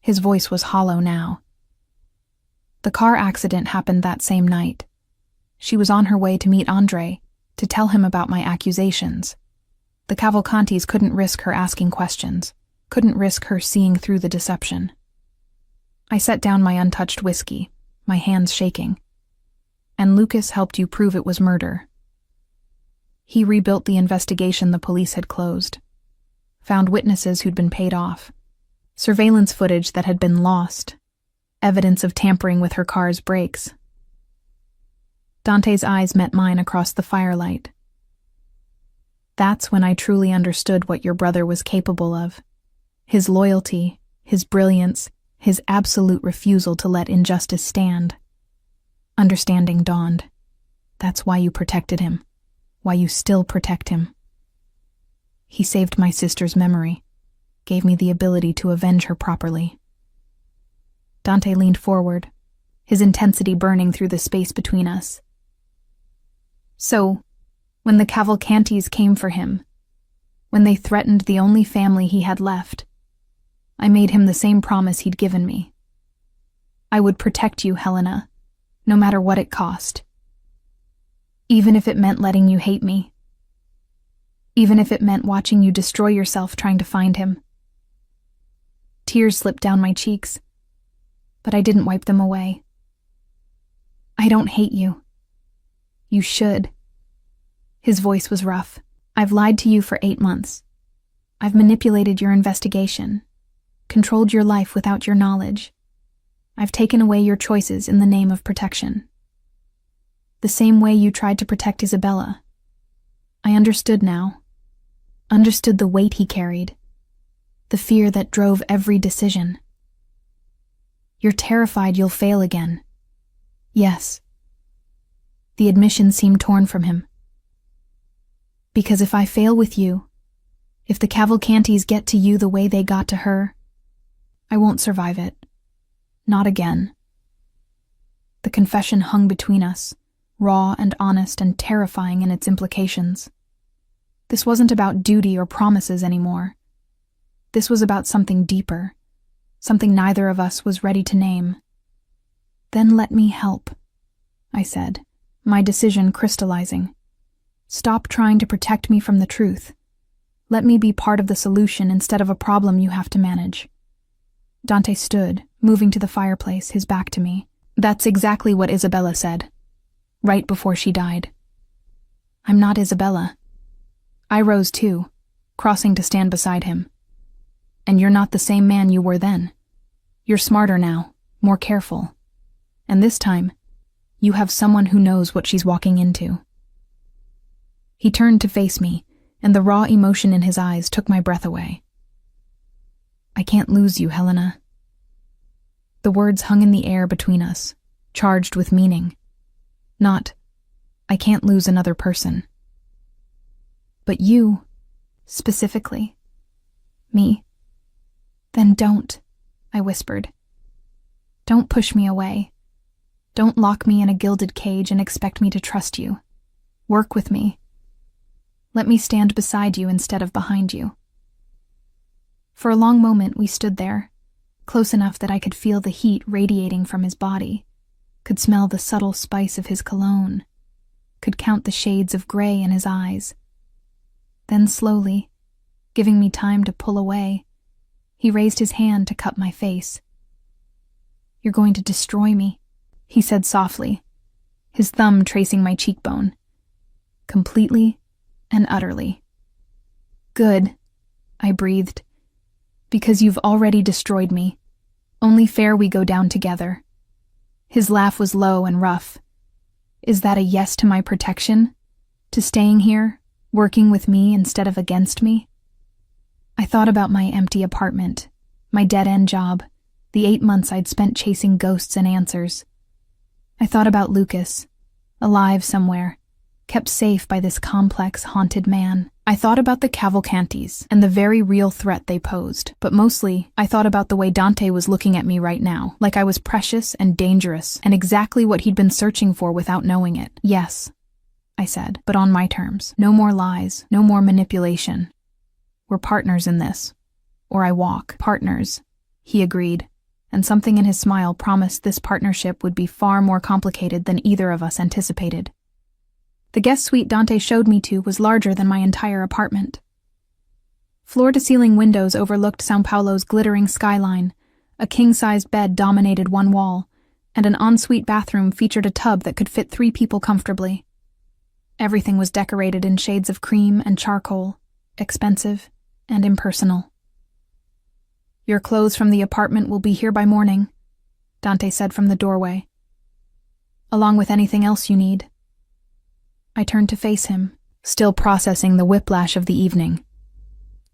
His voice was hollow now. The car accident happened that same night. She was on her way to meet Andre, to tell him about my accusations. The Cavalcantis couldn't risk her asking questions, couldn't risk her seeing through the deception. I set down my untouched whiskey, my hands shaking. And Lucas helped you prove it was murder. He rebuilt the investigation the police had closed, found witnesses who'd been paid off, surveillance footage that had been lost, evidence of tampering with her car's brakes. Dante's eyes met mine across the firelight. That's when I truly understood what your brother was capable of. His loyalty, his brilliance, his absolute refusal to let injustice stand. Understanding dawned. That's why you protected him. Why you still protect him. He saved my sister's memory, gave me the ability to avenge her properly. Dante leaned forward, his intensity burning through the space between us. So, when the Cavalcantis came for him, when they threatened the only family he had left, I made him the same promise he'd given me. I would protect you, Helena, no matter what it cost. Even if it meant letting you hate me. Even if it meant watching you destroy yourself trying to find him. Tears slipped down my cheeks, but I didn't wipe them away. I don't hate you. You should. His voice was rough. I've lied to you for 8 months. I've manipulated your investigation, controlled your life without your knowledge. I've taken away your choices in the name of protection. The same way you tried to protect Isabella. I understood now. Understood the weight he carried. The fear that drove every decision. You're terrified you'll fail again. Yes. The admission seemed torn from him. Because if I fail with you, if the Cavalcantis get to you the way they got to her, I won't survive it. Not again. The confession hung between us, raw and honest and terrifying in its implications. This wasn't about duty or promises anymore. This was about something deeper, something neither of us was ready to name. Then let me help, I said, my decision crystallizing. Stop trying to protect me from the truth. Let me be part of the solution instead of a problem you have to manage. Dante stood, moving to the fireplace, his back to me. That's exactly what Isabella said, right before she died. I'm not Isabella. I rose too, crossing to stand beside him. And you're not the same man you were then. You're smarter now, more careful. And this time, you have someone who knows what she's walking into. He turned to face me, and the raw emotion in his eyes took my breath away. I can't lose you, Helena. The words hung in the air between us, charged with meaning. Not, I can't lose another person. But you, specifically. Me. Then don't, I whispered. Don't push me away. Don't lock me in a gilded cage and expect me to trust you. Work with me. Let me stand beside you instead of behind you. For a long moment we stood there, close enough that I could feel the heat radiating from his body, could smell the subtle spice of his cologne, could count the shades of gray in his eyes. Then slowly, giving me time to pull away, he raised his hand to cup my face. You're going to destroy me, he said softly, his thumb tracing my cheekbone. Completely and utterly. Good, I breathed. Because you've already destroyed me. Only fair we go down together. His laugh was low and rough. Is that a yes to my protection? To staying here, working with me instead of against me? I thought about my empty apartment, my dead-end job, the 8 months I'd spent chasing ghosts and answers. I thought about Lucas, alive somewhere, kept safe by this complex, haunted man. I thought about the Cavalcantis and the very real threat they posed, but mostly I thought about the way Dante was looking at me right now, like I was precious and dangerous and exactly what he'd been searching for without knowing it. Yes, I said, but on my terms. No more lies, no more manipulation. We're partners in this. Or I walk. Partners, he agreed, and something in his smile promised this partnership would be far more complicated than either of us anticipated. The guest suite Dante showed me to was larger than my entire apartment. Floor-to-ceiling windows overlooked São Paulo's glittering skyline, a king-sized bed dominated one wall, and an ensuite bathroom featured a tub that could fit 3 people comfortably. Everything was decorated in shades of cream and charcoal, expensive and impersonal. Your clothes from the apartment will be here by morning, Dante said from the doorway, along with anything else you need. I turned to face him, still processing the whiplash of the evening.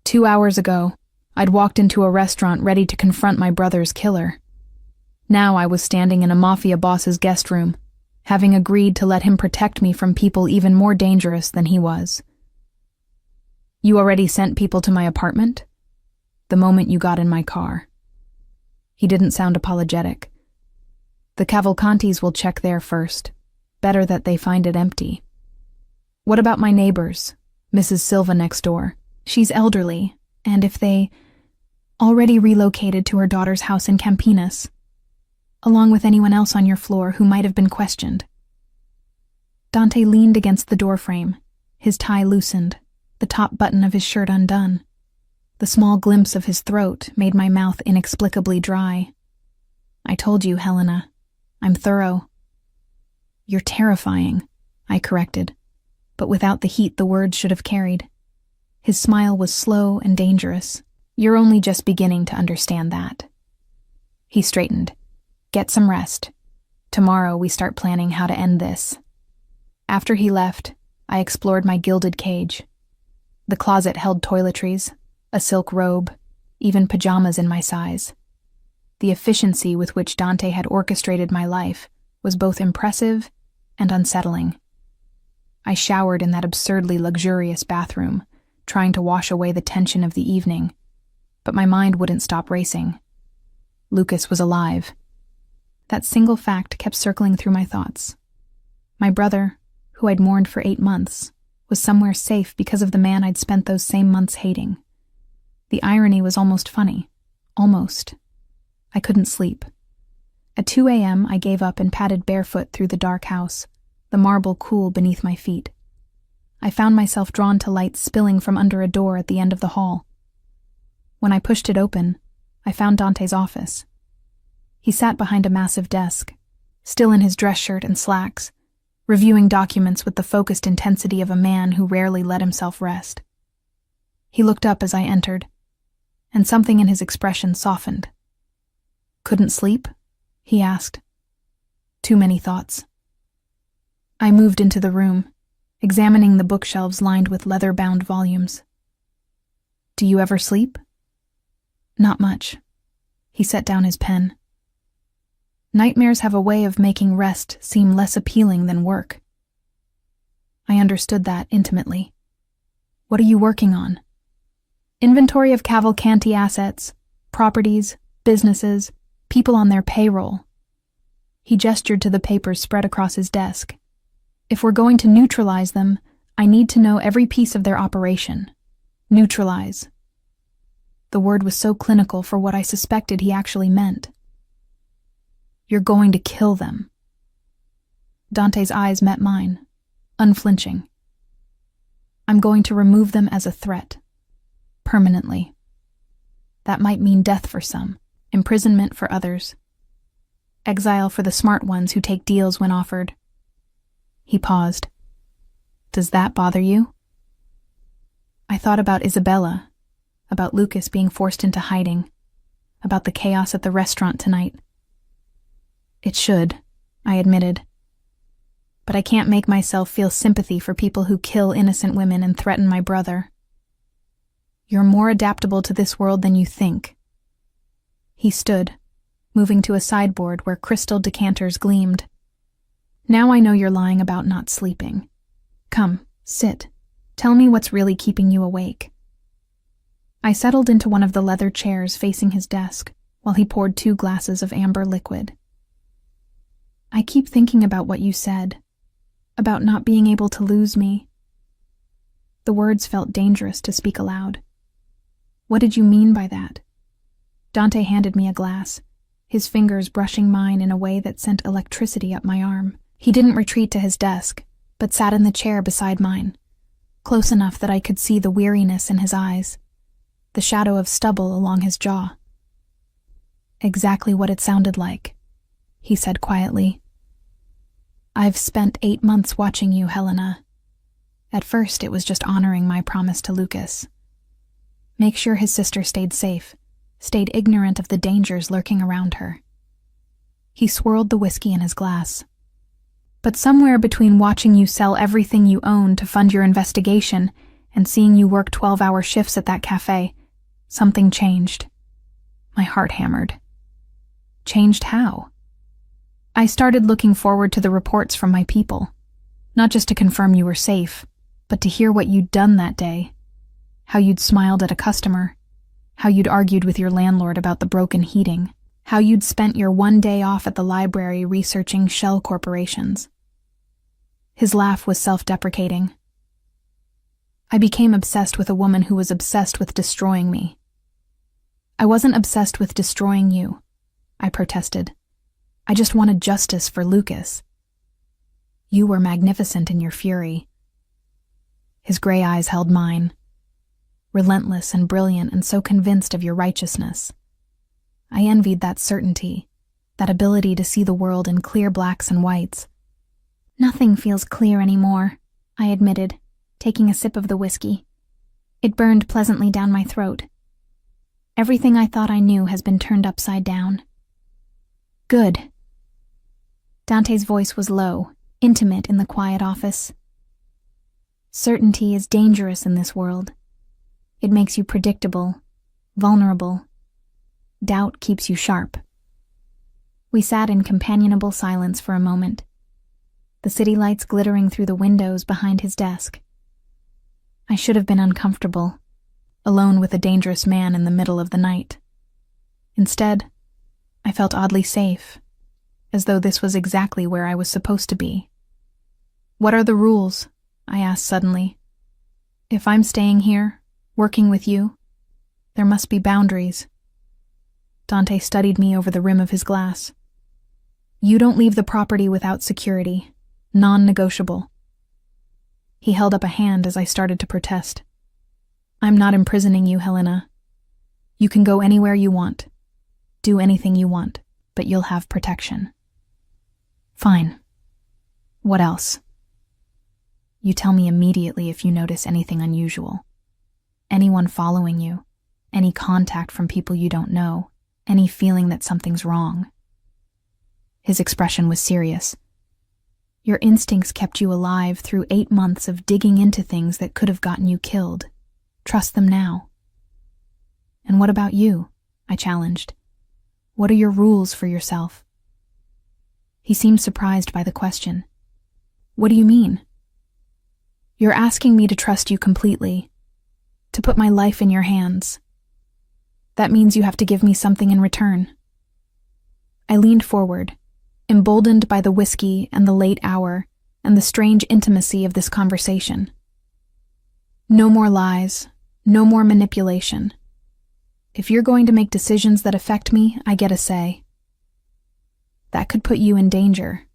2 hours ago, I'd walked into a restaurant ready to confront my brother's killer. Now I was standing in a Mafia boss's guest room, having agreed to let him protect me from people even more dangerous than he was. You already sent people to my apartment? The moment you got in my car. He didn't sound apologetic. The Cavalcantis will check there first. Better that they find it empty. What about my neighbors? Mrs. Silva next door. She's elderly, and if they already relocated to her daughter's house in Campinas, along with anyone else on your floor who might have been questioned. Dante leaned against the doorframe, his tie loosened, the top button of his shirt undone. The small glimpse of his throat made my mouth inexplicably dry. I told you, Helena. I'm thorough. You're terrifying, I corrected, but without the heat the words should have carried. His smile was slow and dangerous. You're only just beginning to understand that. He straightened. Get some rest. Tomorrow we start planning how to end this. After he left, I explored my gilded cage. The closet held toiletries, a silk robe, even pajamas in my size. The efficiency with which Dante had orchestrated my life was both impressive and unsettling. I showered in that absurdly luxurious bathroom, trying to wash away the tension of the evening, but my mind wouldn't stop racing. Lucas was alive. That single fact kept circling through my thoughts. My brother, who I'd mourned for 8 months, was somewhere safe because of the man I'd spent those same months hating. The irony was almost funny. Almost. I couldn't sleep. At 2 a.m., I gave up and padded barefoot through the dark house, the marble cool beneath my feet. I found myself drawn to light spilling from under a door at the end of the hall. When I pushed it open, I found Dante's office. He sat behind a massive desk, still in his dress shirt and slacks, reviewing documents with the focused intensity of a man who rarely let himself rest. He looked up as I entered, and something in his expression softened. Couldn't sleep? He asked. Too many thoughts. I moved into the room, examining the bookshelves lined with leather-bound volumes. Do you ever sleep? Not much. He set down his pen. Nightmares have a way of making rest seem less appealing than work. I understood that intimately. What are you working on? Inventory of Cavalcanti assets, properties, businesses, people on their payroll. He gestured to the papers spread across his desk. If we're going to neutralize them, I need to know every piece of their operation. Neutralize. The word was so clinical for what I suspected he actually meant. You're going to kill them. Dante's eyes met mine, unflinching. I'm going to remove them as a threat. Permanently. That might mean death for some, imprisonment for others. Exile for the smart ones who take deals when offered. He paused. Does that bother you? I thought about Isabella, about Lucas being forced into hiding, about the chaos at the restaurant tonight. It should, I admitted. But I can't make myself feel sympathy for people who kill innocent women and threaten my brother. You're more adaptable to this world than you think. He stood, moving to a sideboard where crystal decanters gleamed. Now I know you're lying about not sleeping. Come, sit. Tell me what's really keeping you awake. I settled into one of the leather chairs facing his desk while he poured 2 glasses of amber liquid. I keep thinking about what you said, about not being able to lose me. The words felt dangerous to speak aloud. What did you mean by that? Dante handed me a glass, his fingers brushing mine in a way that sent electricity up my arm. He didn't retreat to his desk, but sat in the chair beside mine, close enough that I could see the weariness in his eyes, the shadow of stubble along his jaw. Exactly what it sounded like, he said quietly. I've spent 8 months watching you, Helena. At first, it was just honoring my promise to Lucas. Make sure his sister stayed safe, stayed ignorant of the dangers lurking around her. He swirled the whiskey in his glass. But somewhere between watching you sell everything you own to fund your investigation and seeing you work 12-hour shifts at that cafe, something changed. My heart hammered. Changed how? I started looking forward to the reports from my people, not just to confirm you were safe, but to hear what you'd done that day, how you'd smiled at a customer, how you'd argued with your landlord about the broken heating, how you'd spent your one day off at the library researching shell corporations. His laugh was self-deprecating. I became obsessed with a woman who was obsessed with destroying me. I wasn't obsessed with destroying you, I protested. I just wanted justice for Lucas. You were magnificent in your fury. His gray eyes held mine, relentless and brilliant and so convinced of your righteousness. I envied that certainty, that ability to see the world in clear blacks and whites. Nothing feels clear anymore, I admitted, taking a sip of the whiskey. It burned pleasantly down my throat. Everything I thought I knew has been turned upside down. Good. Dante's voice was low, intimate in the quiet office. Certainty is dangerous in this world. It makes you predictable, vulnerable. Doubt keeps you sharp. We sat in companionable silence for a moment, the city lights glittering through the windows behind his desk. I should have been uncomfortable, alone with a dangerous man in the middle of the night. Instead, I felt oddly safe, as though this was exactly where I was supposed to be. What are the rules? I asked suddenly. If I'm staying here, working with you, there must be boundaries. Dante studied me over the rim of his glass. You don't leave the property without security. Non-negotiable. He held up a hand as I started to protest. I'm not imprisoning you, Helena. You can go anywhere you want. Do anything you want, but you'll have protection. Fine. What else? You tell me immediately if you notice anything unusual. Anyone following you, any contact from people you don't know, any feeling that something's wrong. His expression was serious. Your instincts kept you alive through 8 months of digging into things that could have gotten you killed. Trust them now. And what about you? I challenged. What are your rules for yourself? He seemed surprised by the question. What do you mean? You're asking me to trust you completely, to put my life in your hands. That means you have to give me something in return. I leaned forward, emboldened by the whiskey and the late hour and the strange intimacy of this conversation. No more lies, no more manipulation. If you're going to make decisions that affect me, I get a say. That could put you in danger.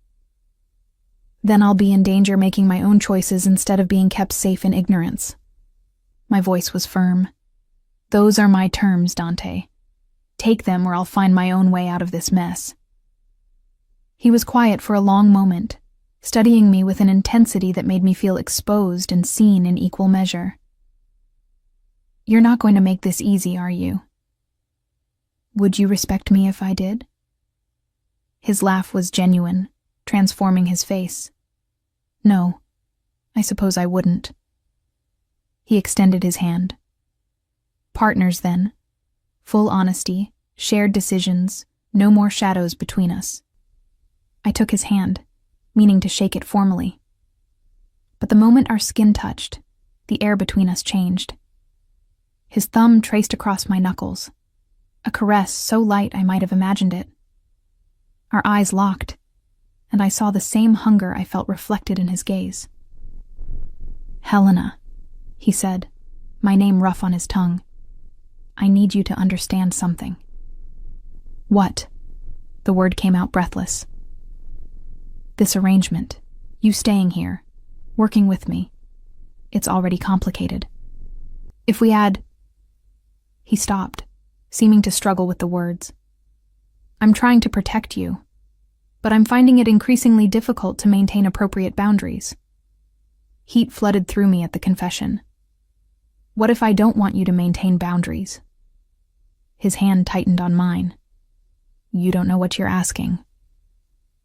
Then I'll be in danger making my own choices instead of being kept safe in ignorance. My voice was firm. Those are my terms, Dante. Take them or I'll find my own way out of this mess. He was quiet for a long moment, studying me with an intensity that made me feel exposed and seen in equal measure. You're not going to make this easy, are you? Would you respect me if I did? His laugh was genuine, transforming his face. No, I suppose I wouldn't. He extended his hand. Partners, then. Full honesty, shared decisions, no more shadows between us. I took his hand, meaning to shake it formally. But the moment our skin touched, the air between us changed. His thumb traced across my knuckles, a caress so light I might have imagined it. Our eyes locked, and I saw the same hunger I felt reflected in his gaze. Helena, he said, my name rough on his tongue. I need you to understand something. What? The word came out breathless. This arrangement, you staying here, working with me, it's already complicated. If we add... He stopped, seeming to struggle with the words. I'm trying to protect you, but I'm finding it increasingly difficult to maintain appropriate boundaries. Heat flooded through me at the confession. What if I don't want you to maintain boundaries? His hand tightened on mine. You don't know what you're asking.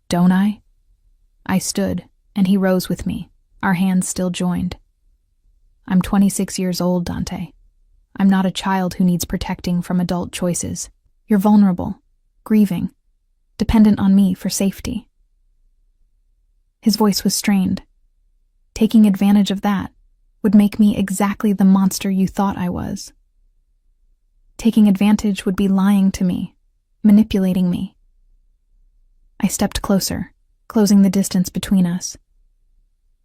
Don't I? I stood, and he rose with me, our hands still joined. I'm 26 years old, Dante. I'm not a child who needs protecting from adult choices. You're vulnerable, grieving, dependent on me for safety. His voice was strained. Taking advantage of that would make me exactly the monster you thought I was. Taking advantage would be lying to me, manipulating me. I stepped closer, closing the distance between us.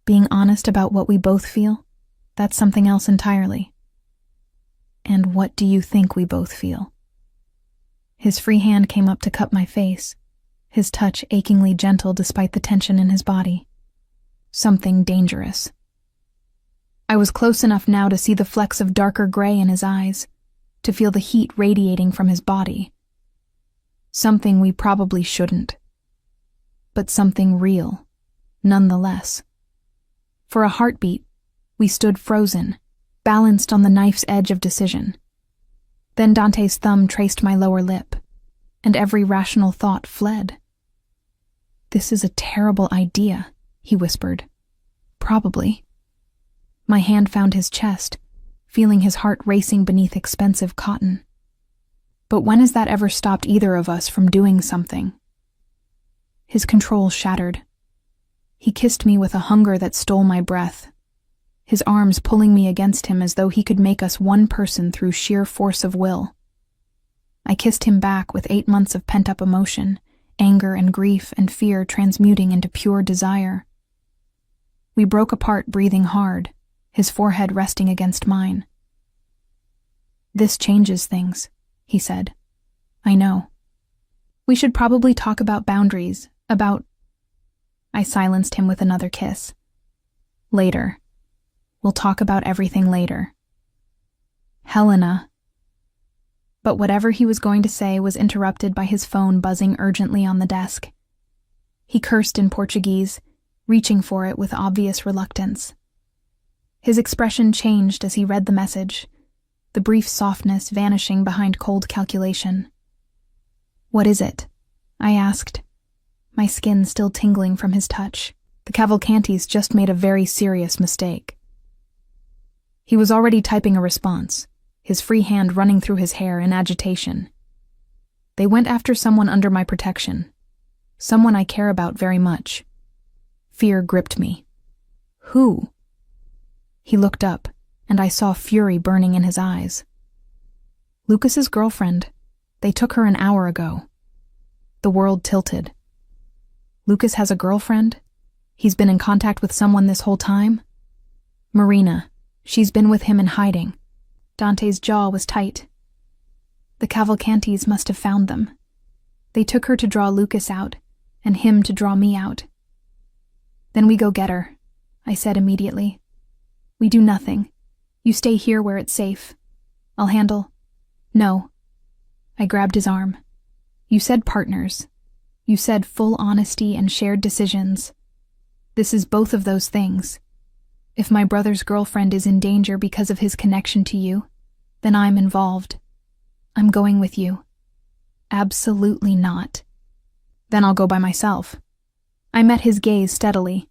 Being honest about what we both feel, that's something else entirely. And what do you think we both feel? His free hand came up to cup my face, his touch achingly gentle despite the tension in his body. Something dangerous. I was close enough now to see the flecks of darker gray in his eyes, to feel the heat radiating from his body. Something we probably shouldn't. But something real, nonetheless. For a heartbeat, we stood frozen, balanced on the knife's edge of decision. Then Dante's thumb traced my lower lip, and every rational thought fled. This is a terrible idea, he whispered. Probably. My hand found his chest, feeling his heart racing beneath expensive cotton. But when has that ever stopped either of us from doing something? His control shattered. He kissed me with a hunger that stole my breath, his arms pulling me against him as though he could make us one person through sheer force of will. I kissed him back with 8 months of pent-up emotion, anger and grief and fear transmuting into pure desire. We broke apart breathing hard, his forehead resting against mine. This changes things, he said. I know. We should probably talk about boundaries, about... I silenced him with another kiss. Later. We'll talk about everything later. Helena. But whatever he was going to say was interrupted by his phone buzzing urgently on the desk. He cursed in Portuguese, reaching for it with obvious reluctance. His expression changed as he read the message, the brief softness vanishing behind cold calculation. What is it? I asked, my skin still tingling from his touch. The Cavalcantis just made a very serious mistake. He was already typing a response, his free hand running through his hair in agitation. They went after someone under my protection, someone I care about very much. Fear gripped me. Who? He looked up, and I saw fury burning in his eyes. Lucas's girlfriend. They took her an hour ago. The world tilted. Lucas has a girlfriend? He's been in contact with someone this whole time? Marina. She's been with him in hiding. Dante's jaw was tight. The Cavalcantis must have found them. They took her to draw Lucas out, and him to draw me out. Then we go get her, I said immediately. We do nothing. You stay here where it's safe. I'll handle... No. I grabbed his arm. You said partners. You said full honesty and shared decisions. This is both of those things. If my brother's girlfriend is in danger because of his connection to you, then I'm involved. I'm going with you. Absolutely not. Then I'll go by myself. I met his gaze steadily.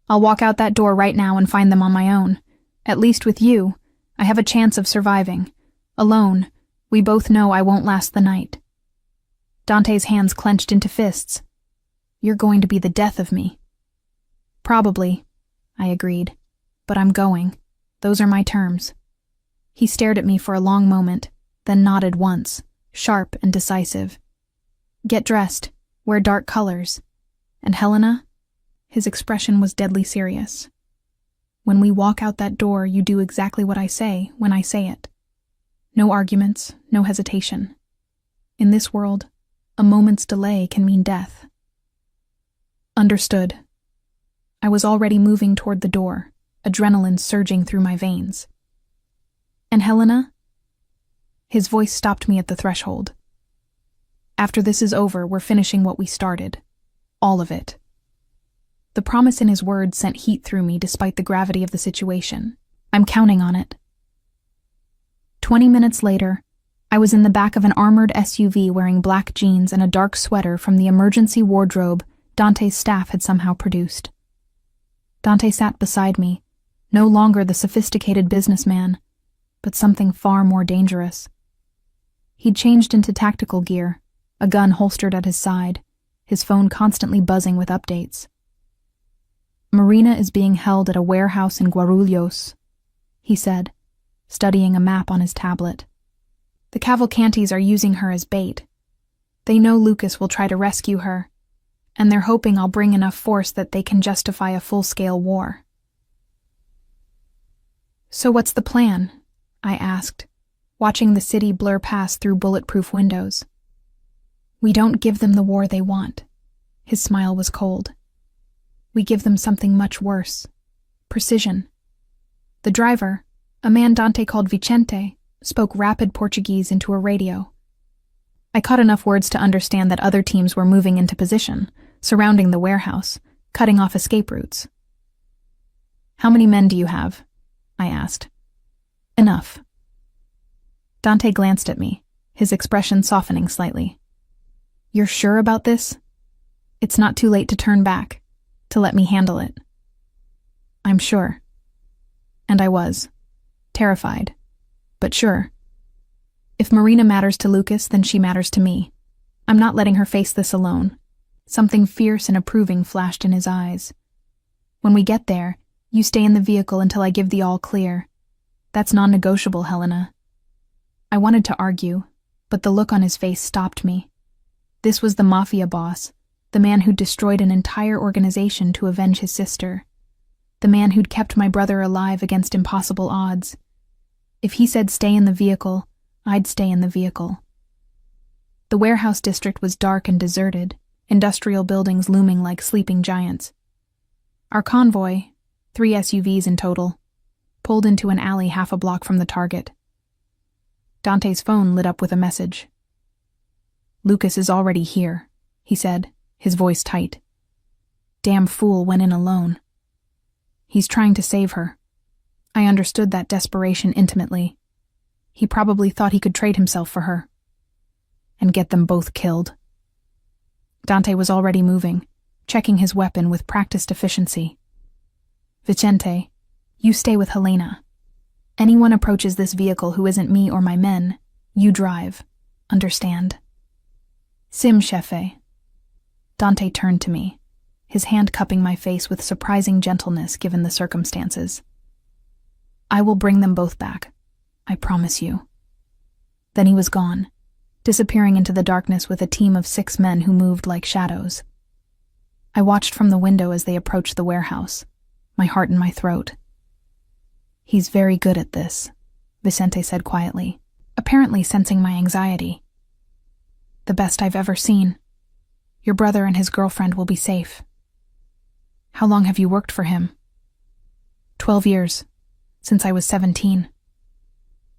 I'll walk out that door right now and find them on my own. At least with you, I have a chance of surviving. Alone, we both know I won't last the night. Dante's hands clenched into fists. You're going to be the death of me. Probably, I agreed. But I'm going. Those are my terms. He stared at me for a long moment, then nodded once, sharp and decisive. Get dressed. Wear dark colors. And Helena? His expression was deadly serious. When we walk out that door, you do exactly what I say when I say it. No arguments, no hesitation. In this world, a moment's delay can mean death. Understood. I was already moving toward the door, adrenaline surging through my veins. And Helena? His voice stopped me at the threshold. After this is over, we're finishing what we started. All of it. The promise in his words sent heat through me despite the gravity of the situation. I'm counting on it. 20 minutes later, I was in the back of an armored SUV wearing black jeans and a dark sweater from the emergency wardrobe Dante's staff had somehow produced. Dante sat beside me, no longer the sophisticated businessman, but something far more dangerous. He'd changed into tactical gear, a gun holstered at his side, his phone constantly buzzing with updates. Marina is being held at a warehouse in Guarulhos, he said, studying a map on his tablet. The Cavalcantis are using her as bait. They know Lucas will try to rescue her, and they're hoping I'll bring enough force that they can justify a full-scale war. So what's the plan? I asked, watching the city blur past through bulletproof windows. We don't give them the war they want. His smile was cold. We give them something much worse. Precision. The driver, a man Dante called Vicente, spoke rapid Portuguese into a radio. I caught enough words to understand that other teams were moving into position, surrounding the warehouse, cutting off escape routes. How many men do you have? I asked. Enough. Dante glanced at me, his expression softening slightly. You're sure about this? It's not too late to turn back, to let me handle it. I'm sure. And I was. Terrified. But sure. If Marina matters to Lucas, then she matters to me. I'm not letting her face this alone. Something fierce and approving flashed in his eyes. When we get there, you stay in the vehicle until I give the all clear. That's non-negotiable, Helena. I wanted to argue, but the look on his face stopped me. This was the Mafia boss, the man who'd destroyed an entire organization to avenge his sister. The man who'd kept my brother alive against impossible odds. If he said stay in the vehicle, I'd stay in the vehicle. The warehouse district was dark and deserted, industrial buildings looming like sleeping giants. Our convoy, 3 SUVs in total, pulled into an alley half a block from the target. Dante's phone lit up with a message. Lucas is already here, he said, his voice tight. Damn fool went in alone. He's trying to save her. I understood that desperation intimately. He probably thought he could trade himself for her. And get them both killed. Dante was already moving, checking his weapon with practiced efficiency. Vicente, you stay with Helena. Anyone approaches this vehicle who isn't me or my men, you drive. Understand? Sim, chefe. Dante turned to me, his hand cupping my face with surprising gentleness given the circumstances. I will bring them both back. I promise you. Then he was gone, disappearing into the darkness with a team of 6 men who moved like shadows. I watched from the window as they approached the warehouse, my heart in my throat. He's very good at this, Vicente said quietly, apparently sensing my anxiety. The best I've ever seen. Your brother and his girlfriend will be safe. How long have you worked for him? 12 years, since I was 17.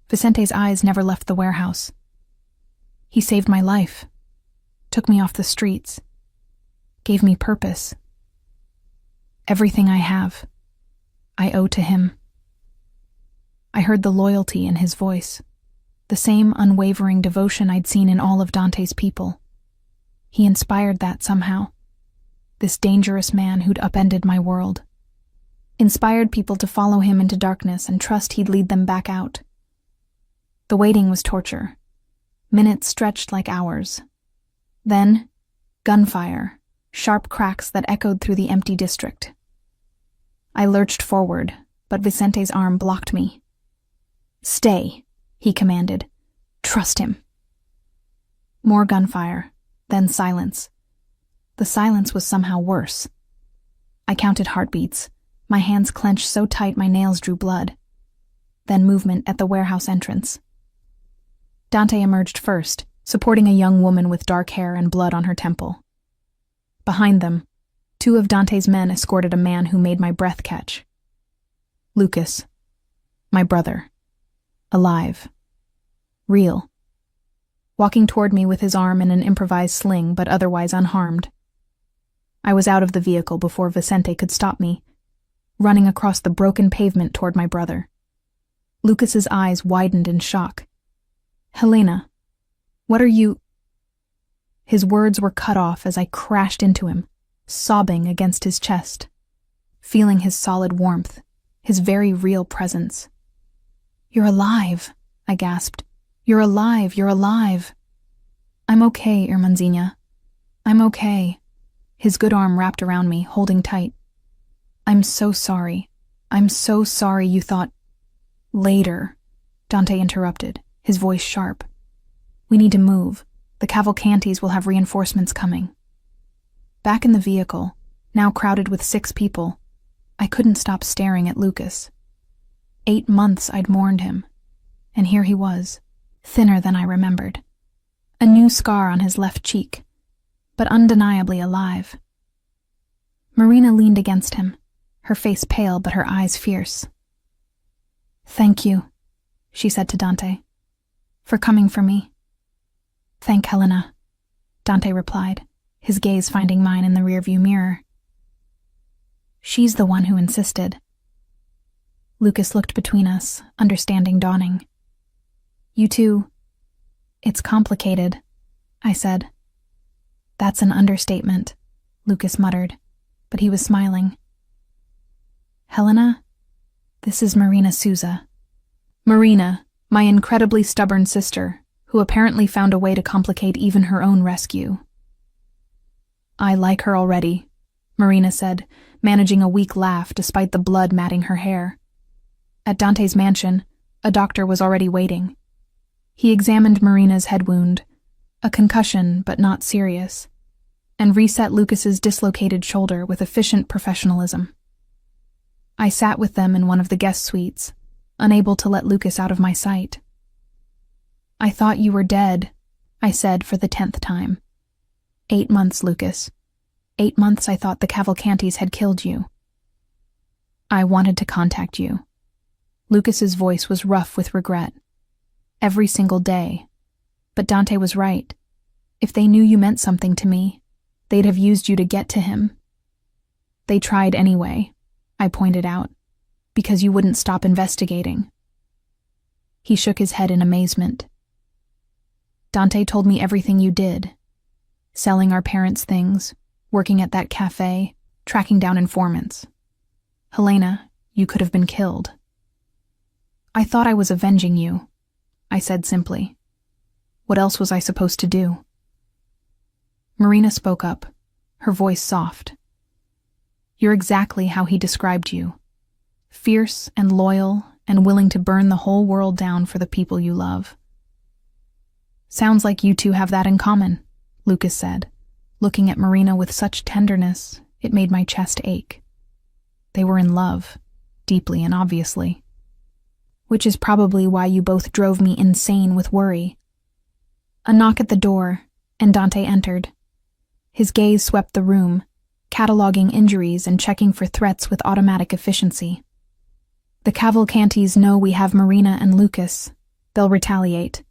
Vicente's eyes never left the warehouse. He saved my life, took me off the streets, gave me purpose. Everything I have, I owe to him. I heard the loyalty in his voice, the same unwavering devotion I'd seen in all of Dante's people. He inspired that somehow. This dangerous man who'd upended my world. Inspired people to follow him into darkness and trust he'd lead them back out. The waiting was torture. Minutes stretched like hours. Then, gunfire, sharp cracks that echoed through the empty district. I lurched forward, but Vicente's arm blocked me. Stay, he commanded. Trust him. More gunfire, then silence. The silence was somehow worse. I counted heartbeats, my hands clenched so tight my nails drew blood. Then movement at the warehouse entrance. Dante emerged first, supporting a young woman with dark hair and blood on her temple. Behind them, 2 of Dante's men escorted a man who made my breath catch. Lucas, my brother, alive, real, walking toward me with his arm in an improvised sling but otherwise unharmed. I was out of the vehicle before Vicente could stop me, running across the broken pavement toward my brother. Lucas's eyes widened in shock. "Helena, what are you—" His words were cut off as I crashed into him, sobbing against his chest, feeling his solid warmth, his very real presence. "You're alive," I gasped. "You're alive, you're alive." "I'm okay, Irmanzina. I'm okay." His good arm wrapped around me, holding tight. "I'm so sorry. I'm so sorry you thought—" "Later," Dante interrupted, his voice sharp. "We need to move. The Cavalcantes will have reinforcements coming." Back in the vehicle, now crowded with 6 people, I couldn't stop staring at Lucas. 8 months I'd mourned him, and here he was, thinner than I remembered. A new scar on his left cheek, but undeniably alive. Marina leaned against him, her face pale but her eyes fierce. "Thank you," she said to Dante, "for coming for me." "Thank Helena," Dante replied, his gaze finding mine in the rearview mirror. "She's the one who insisted." Lucas looked between us, understanding dawning. "You two—" "It's complicated," I said. "That's an understatement," Lucas muttered, but he was smiling. "Helena, this is Marina Souza." Marina, my incredibly stubborn sister, who apparently found a way to complicate even her own rescue. "I like her already," Marina said, managing a weak laugh despite the blood matting her hair. At Dante's mansion, a doctor was already waiting. He examined Marina's head wound, a concussion but not serious, and reset Lucas's dislocated shoulder with efficient professionalism. I sat with them in one of the guest suites, unable to let Lucas out of my sight. "I thought you were dead," I said for the 10th time. 8 months, Lucas. 8 months I thought the Cavalcantes had killed you. "I wanted to contact you." Lucas's voice was rough with regret. "Every single day. But Dante was right. If they knew you meant something to me, they'd have used you to get to him." "They tried anyway," I pointed out, "because you wouldn't stop investigating." He shook his head in amazement. "Dante told me everything you did. Selling our parents' things, working at that cafe, tracking down informants. Helena, you could have been killed." "I thought I was avenging you," I said simply. "What else was I supposed to do?" Marina spoke up, her voice soft. "You're exactly how he described you. Fierce and loyal and willing to burn the whole world down for the people you love." "Sounds like you two have that in common," Lucas said, looking at Marina with such tenderness it made my chest ache. They were in love, deeply and obviously. Which is probably why you both drove me insane with worry. A knock at the door, and Dante entered. His gaze swept the room, cataloging injuries and checking for threats with automatic efficiency. "The Cavalcantes know we have Marina and Lucas. They'll retaliate."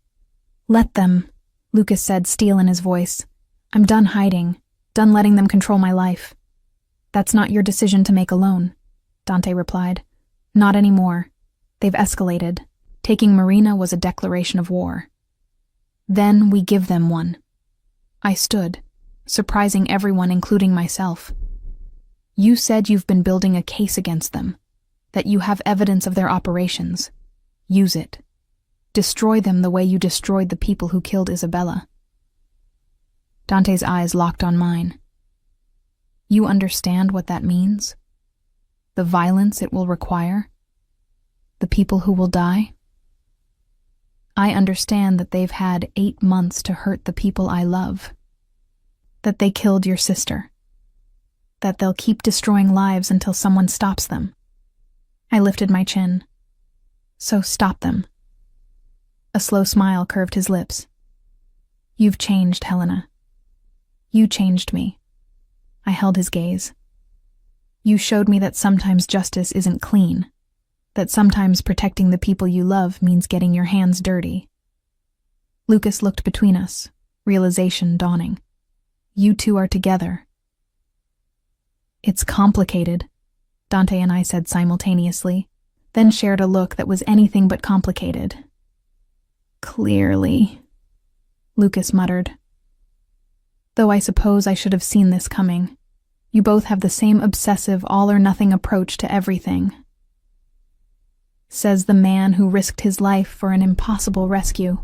"Let them," Lucas said, steel in his voice. "I'm done hiding, done letting them control my life." "That's not your decision to make alone," Dante replied. "Not anymore. They've escalated. Taking Marina was a declaration of war. Then we give them one." I stood, surprising everyone, including myself. "You said you've been building a case against them, that you have evidence of their operations. Use it. Destroy them the way you destroyed the people who killed Isabella." Dante's eyes locked on mine. "You understand what that means? The violence it will require? The people who will die? I understand that they've had 8 months to hurt the people I love. That they killed your sister. That they'll keep destroying lives until someone stops them." I lifted my chin. "So stop them." A slow smile curved his lips. You've changed, Helena. You changed me. I held his gaze. You showed me that sometimes justice isn't clean, that sometimes protecting the people you love means getting your hands dirty. Lucas looked between us, realization dawning. You two are together. It's complicated, Dante and I said simultaneously, then shared a look that was anything but complicated. Clearly, Lucas muttered. Though I suppose I should have seen this coming. You both have the same obsessive all-or-nothing approach to everything. Says the man who risked his life for an impossible rescue,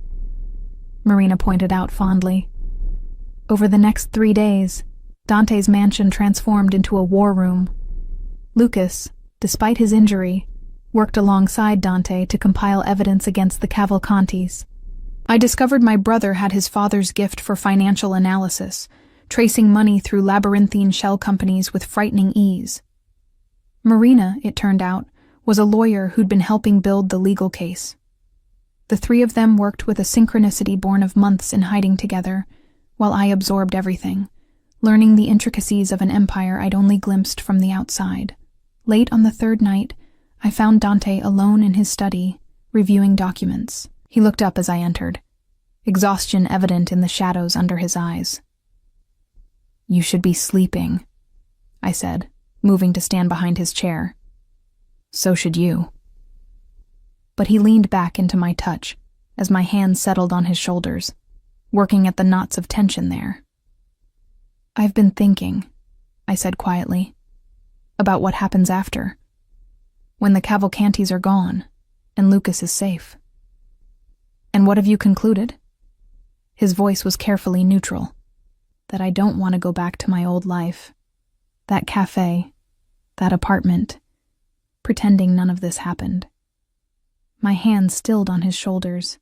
Marina pointed out fondly. Over the next 3 days, Dante's mansion transformed into a war room. Lucas, despite his injury, worked alongside Dante to compile evidence against the Cavalcantis. I discovered my brother had his father's gift for financial analysis, tracing money through labyrinthine shell companies with frightening ease. Marina, it turned out, was a lawyer who'd been helping build the legal case. The three of them worked with a synchronicity born of months in hiding together, while I absorbed everything, learning the intricacies of an empire I'd only glimpsed from the outside. Late on the third night, I found Dante alone in his study, reviewing documents. He looked up as I entered, exhaustion evident in the shadows under his eyes. You should be sleeping, I said, moving to stand behind his chair. So should you. But he leaned back into my touch as my hands settled on his shoulders, working at the knots of tension there. I've been thinking, I said quietly, about what happens after, when the Cavalcantis are gone and Lucas is safe. And what have you concluded? His voice was carefully neutral. That I don't want to go back to my old life. That cafe, that apartment, pretending none of this happened. My hands stilled on his shoulders.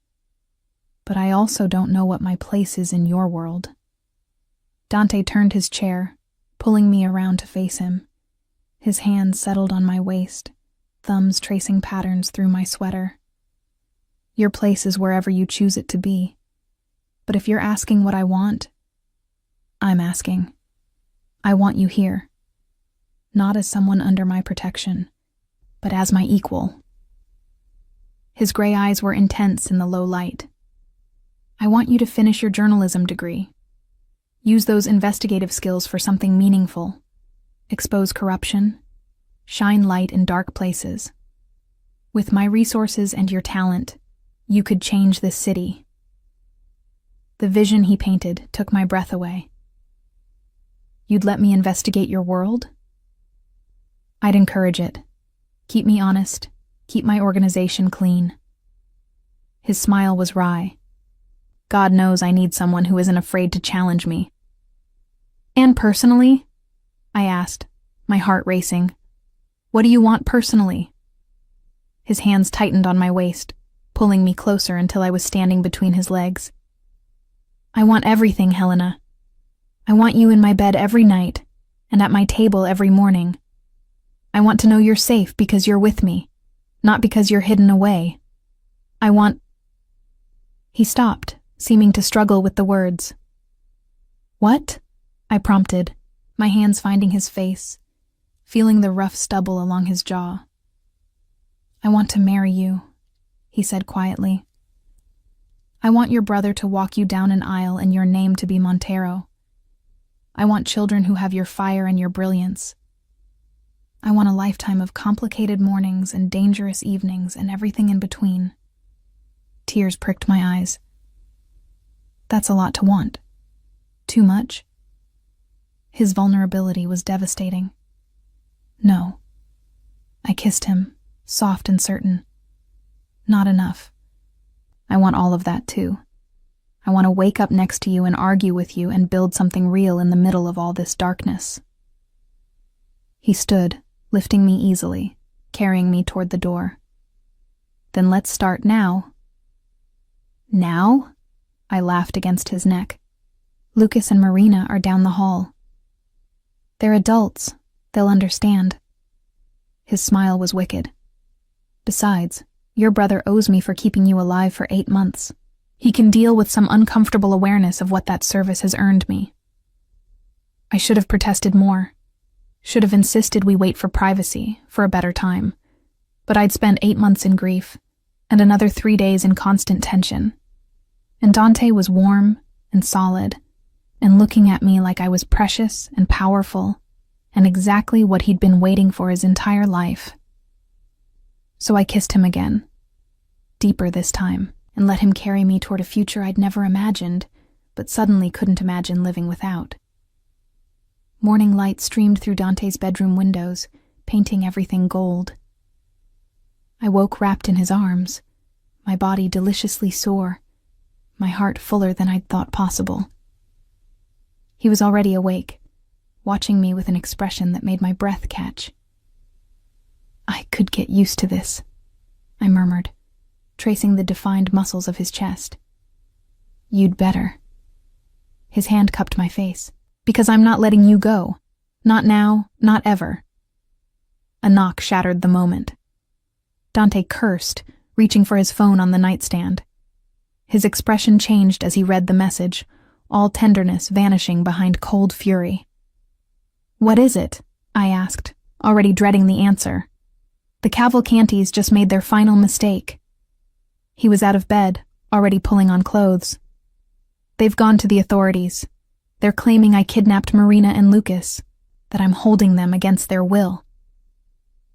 But I also don't know what my place is in your world. Dante turned his chair, pulling me around to face him. His hands settled on my waist, thumbs tracing patterns through my sweater. Your place is wherever you choose it to be. But if you're asking what I want, I'm asking. I want you here. Not as someone under my protection, but as my equal. His gray eyes were intense in the low light. I want you to finish your journalism degree. Use those investigative skills for something meaningful. Expose corruption. Shine light in dark places. With my resources and your talent, you could change this city. The vision he painted took my breath away. You'd let me investigate your world? I'd encourage it. Keep me honest. Keep my organization clean. His smile was wry. God knows I need someone who isn't afraid to challenge me. And personally? I asked, my heart racing. What do you want personally? His hands tightened on my waist, pulling me closer until I was standing between his legs. I want everything, Helena. I want you in my bed every night, and at my table every morning. I want to know you're safe because you're with me, not because you're hidden away. I want... He stopped, seeming to struggle with the words. What? I prompted, my hands finding his face, feeling the rough stubble along his jaw. I want to marry you, he said quietly. I want your brother to walk you down an aisle and your name to be Montero. I want children who have your fire and your brilliance. I want a lifetime of complicated mornings and dangerous evenings and everything in between. Tears pricked my eyes. That's a lot to want. Too much? His vulnerability was devastating. No. I kissed him, soft and certain. Not enough. I want all of that too. I want to wake up next to you and argue with you and build something real in the middle of all this darkness. He stood, lifting me easily, carrying me toward the door. Then let's start now. Now? I laughed against his neck. Lucas and Marina are down the hall. They're adults. They'll understand. His smile was wicked. Besides, Your brother owes me for keeping you alive for 8 months. He can deal with some uncomfortable awareness of what that service has earned me. I should have protested more. Should have insisted we wait for privacy, for a better time. But I'd spent 8 months in grief, and another 3 days in constant tension. And Dante was warm and solid, and looking at me like I was precious and powerful, and exactly what he'd been waiting for his entire life. So I kissed him again, deeper this time, and let him carry me toward a future I'd never imagined, but suddenly couldn't imagine living without. Morning light streamed through Dante's bedroom windows, painting everything gold. I woke wrapped in his arms, my body deliciously sore, my heart fuller than I'd thought possible. He was already awake, watching me with an expression that made my breath catch. I could get used to this, I murmured, tracing the defined muscles of his chest. You'd better. His hand cupped my face. Because I'm not letting you go. Not now, not ever. A knock shattered the moment. Dante cursed, reaching for his phone on the nightstand. His expression changed as he read the message, all tenderness vanishing behind cold fury. What is it? I asked, already dreading the answer. The Cavalcantis just made their final mistake. He was out of bed, already pulling on clothes. They've gone to the authorities. They're claiming I kidnapped Marina and Lucas, that I'm holding them against their will.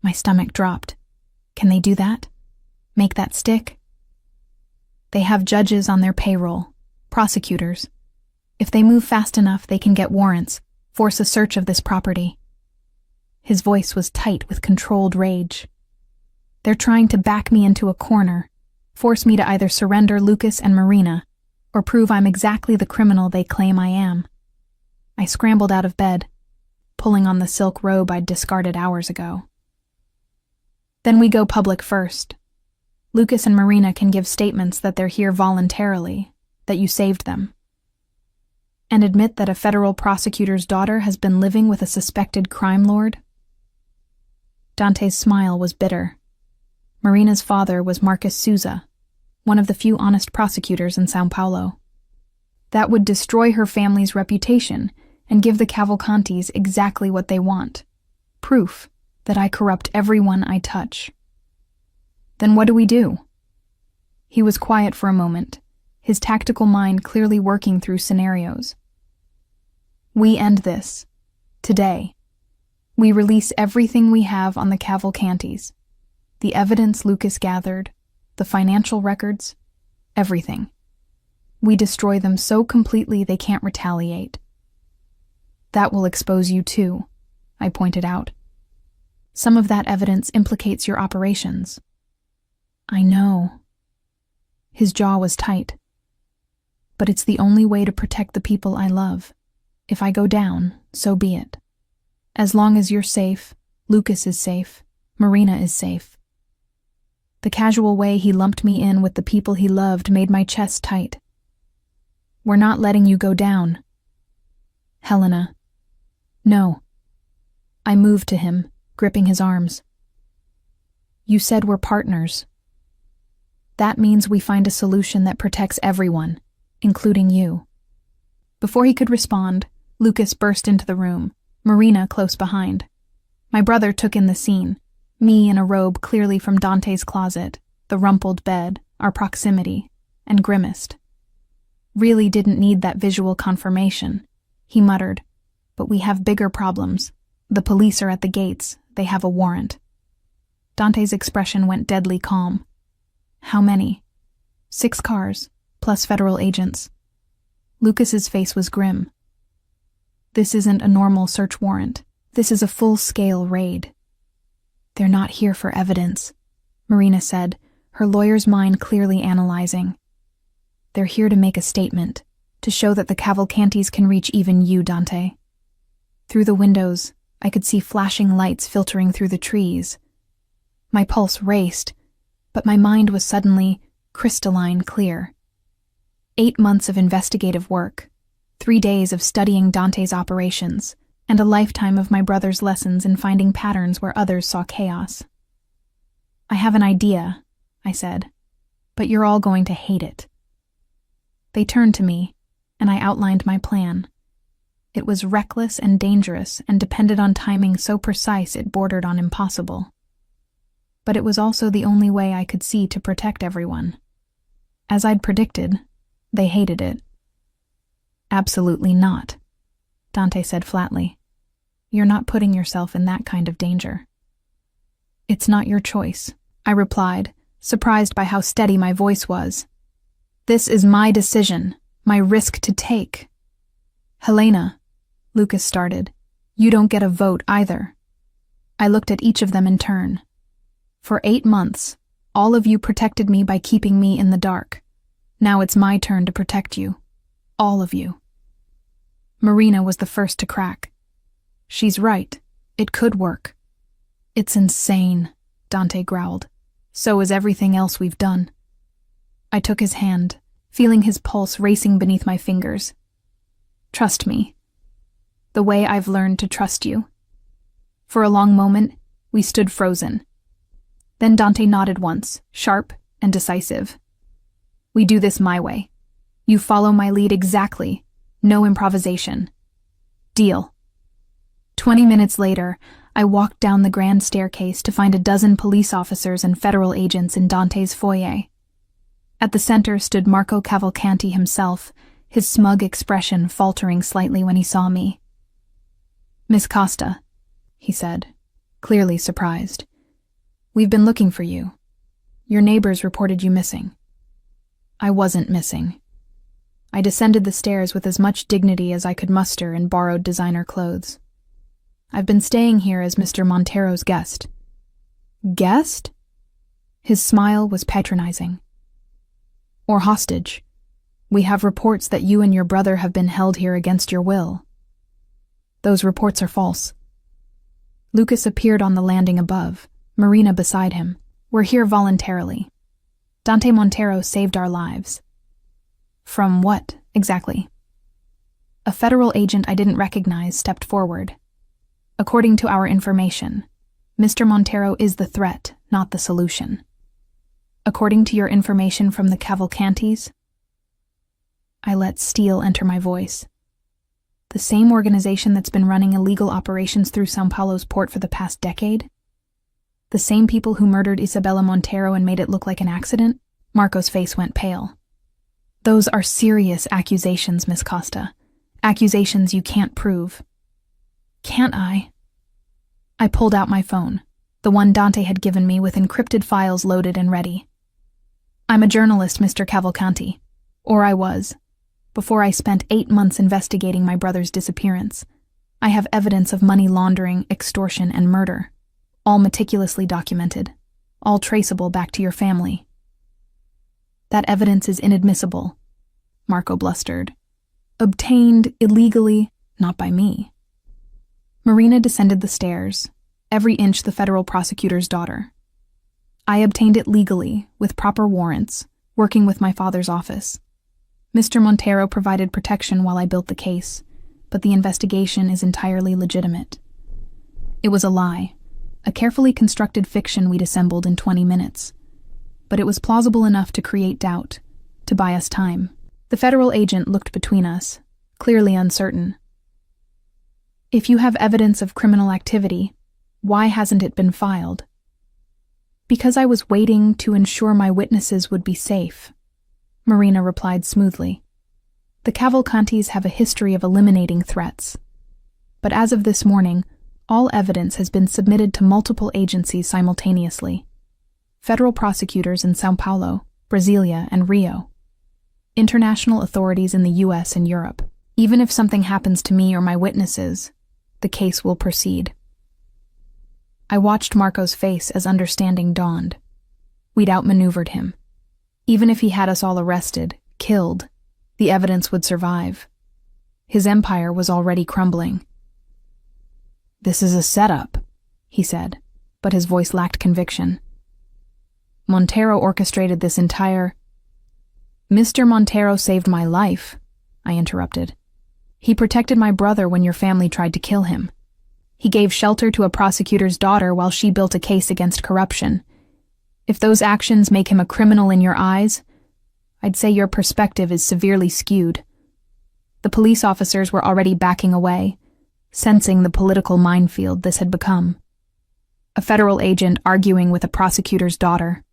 My stomach dropped. Can they do that? Make that stick? They have judges on their payroll, prosecutors. If they move fast enough, they can get warrants, force a search of this property. His voice was tight with controlled rage. They're trying to back me into a corner, force me to either surrender Lucas and Marina, or prove I'm exactly the criminal they claim I am. I scrambled out of bed, pulling on the silk robe I'd discarded hours ago. Then we go public first. Lucas and Marina can give statements that they're here voluntarily, that you saved them. And admit that a federal prosecutor's daughter has been living with a suspected crime lord. Dante's smile was bitter. Marina's father was Marcus Souza, one of the few honest prosecutors in São Paulo. That would destroy her family's reputation and give the Cavalcantis exactly what they want. Proof that I corrupt everyone I touch. Then what do we do? He was quiet for a moment, his tactical mind clearly working through scenarios. We end this. Today. We release everything we have on the Cavalcantis. The evidence Lucas gathered, the financial records, everything. We destroy them so completely they can't retaliate. That will expose you too, I pointed out. Some of that evidence implicates your operations. I know. His jaw was tight. But it's the only way to protect the people I love. If I go down, so be it. As long as you're safe, Lucas is safe, Marina is safe. The casual way he lumped me in with the people he loved made my chest tight. We're not letting you go down. Helena. No. I moved to him, gripping his arms. You said we're partners. That means we find a solution that protects everyone, including you. Before he could respond, Lucas burst into the room, Marina close behind. My brother took in the scene, me in a robe clearly from Dante's closet, the rumpled bed, our proximity, and grimaced. Really didn't need that visual confirmation, he muttered. But we have bigger problems. The police are at the gates. They have a warrant. Dante's expression went deadly calm. How many? 6 cars, plus federal agents. Lucas's face was grim. This isn't a normal search warrant. This is a full-scale raid. They're not here for evidence, Marina said, her lawyer's mind clearly analyzing. They're here to make a statement, to show that the Cavalcantis can reach even you, Dante. Through the windows, I could see flashing lights filtering through the trees. My pulse raced, but my mind was suddenly crystalline clear. 8 months of investigative work, 3 days of studying Dante's operations, and a lifetime of my brother's lessons in finding patterns where others saw chaos. I have an idea, I said, "but you're all going to hate it." They turned to me, and I outlined my plan. It was reckless and dangerous and depended on timing so precise it bordered on impossible. But it was also the only way I could see to protect everyone. As I'd predicted, they hated it. "Absolutely not," Dante said flatly. "You're not putting yourself in that kind of danger." "It's not your choice," I replied, surprised by how steady my voice was. "This is my decision, my risk to take." "Helena," Lucas started, "you don't get a vote either." I looked at each of them in turn. "For 8 months, all of you protected me by keeping me in the dark. Now it's my turn to protect you. All of you." Marina was the first to crack. "She's right. It could work." "It's insane," Dante growled. "So is everything else we've done." I took his hand, feeling his pulse racing beneath my fingers. "Trust me. The way I've learned to trust you." For a long moment, we stood frozen. Then Dante nodded once, sharp and decisive. "We do this my way. You follow my lead exactly. No improvisation. Deal." 20 minutes later, I walked down the grand staircase to find a dozen police officers and federal agents in Dante's foyer. At the center stood Marco Cavalcanti himself, his smug expression faltering slightly when he saw me. "Miss Costa," he said, clearly surprised. "We've been looking for you. Your neighbors reported you missing." I wasn't missing. I descended the stairs with as much dignity as I could muster in borrowed designer clothes. "I've been staying here as Mr. Montero's guest." "Guest?" His smile was patronizing. "Or hostage. We have reports that you and your brother have been held here against your will." "Those reports are false." Lucas appeared on the landing above, Marina beside him. "We're here voluntarily. Dante Montero saved our lives." "From what, exactly?" A federal agent I didn't recognize stepped forward. "According to our information, Mr. Montero is the threat, not the solution." "According to your information from the Cavalcantis?" I let steel enter my voice. "The same organization that's been running illegal operations through São Paulo's port for the past decade? The same people who murdered Isabella Montero and made it look like an accident?" Marco's face went pale. "Those are serious accusations, Miss Costa. Accusations you can't prove." "Can't I?" I pulled out my phone, the one Dante had given me with encrypted files loaded and ready. "I'm a journalist, Mr. Cavalcanti. Or I was. Before I spent 8 months investigating my brother's disappearance. I have evidence of money laundering, extortion, and murder. All meticulously documented. All traceable back to your family." "That evidence is inadmissible," Marco blustered. "Obtained illegally, not by me." Marina descended the stairs, every inch the federal prosecutor's daughter. "I obtained it legally, with proper warrants, working with my father's office. Mr. Montero provided protection while I built the case, but the investigation is entirely legitimate. It was a lie, a carefully constructed fiction we'd assembled in 20 minutes. But it was plausible enough to create doubt, to buy us time." The federal agent looked between us, clearly uncertain. "If you have evidence of criminal activity, why hasn't it been filed?" "Because I was waiting to ensure my witnesses would be safe," Marina replied smoothly. "The Cavalcantis have a history of eliminating threats. But as of this morning, all evidence has been submitted to multiple agencies simultaneously. Federal prosecutors in São Paulo, Brasilia, and Rio. International authorities in the US and Europe. Even if something happens to me or my witnesses, the case will proceed." I watched Marco's face as understanding dawned. We'd outmaneuvered him. Even if he had us all arrested, killed, the evidence would survive. His empire was already crumbling. "This is a setup," he said, but his voice lacked conviction. "Montero orchestrated this entire—" "Mr. Montero saved my life," I interrupted. "He protected my brother when your family tried to kill him. He gave shelter to a prosecutor's daughter while she built a case against corruption. If those actions make him a criminal in your eyes, I'd say your perspective is severely skewed. The police officers were already backing away, sensing the political minefield this had become. A federal agent arguing with a prosecutor's daughter,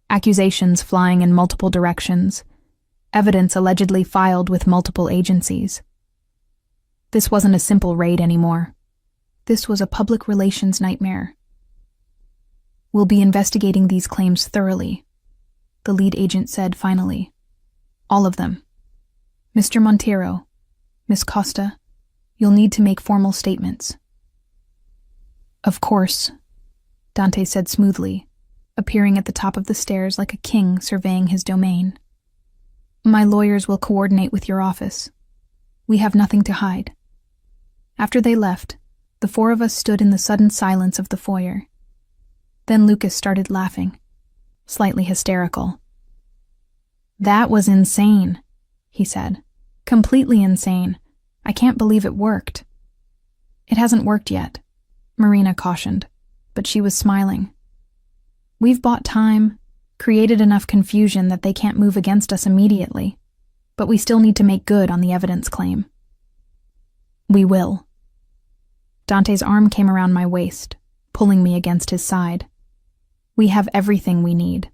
accusations flying in multiple directions, evidence allegedly filed with multiple agencies. This wasn't a simple raid anymore. This was a public relations nightmare. We'll be investigating these claims thoroughly, the lead agent said finally. All of them. Mr. Montero, Miss Costa, you'll need to make formal statements. Of course, Dante said smoothly, appearing at the top of the stairs like a king surveying his domain. My lawyers will coordinate with your office. We have nothing to hide. After they left, the four of us stood in the sudden silence of the foyer. Then Lucas started laughing, slightly hysterical. That was insane, he said. Completely insane. I can't believe it worked. It hasn't worked yet, Marina cautioned, but she was smiling. We've bought time, created enough confusion that they can't move against us immediately, but we still need to make good on the evidence claim. We will. Dante's arm came around my waist, pulling me against his side. We have everything we need.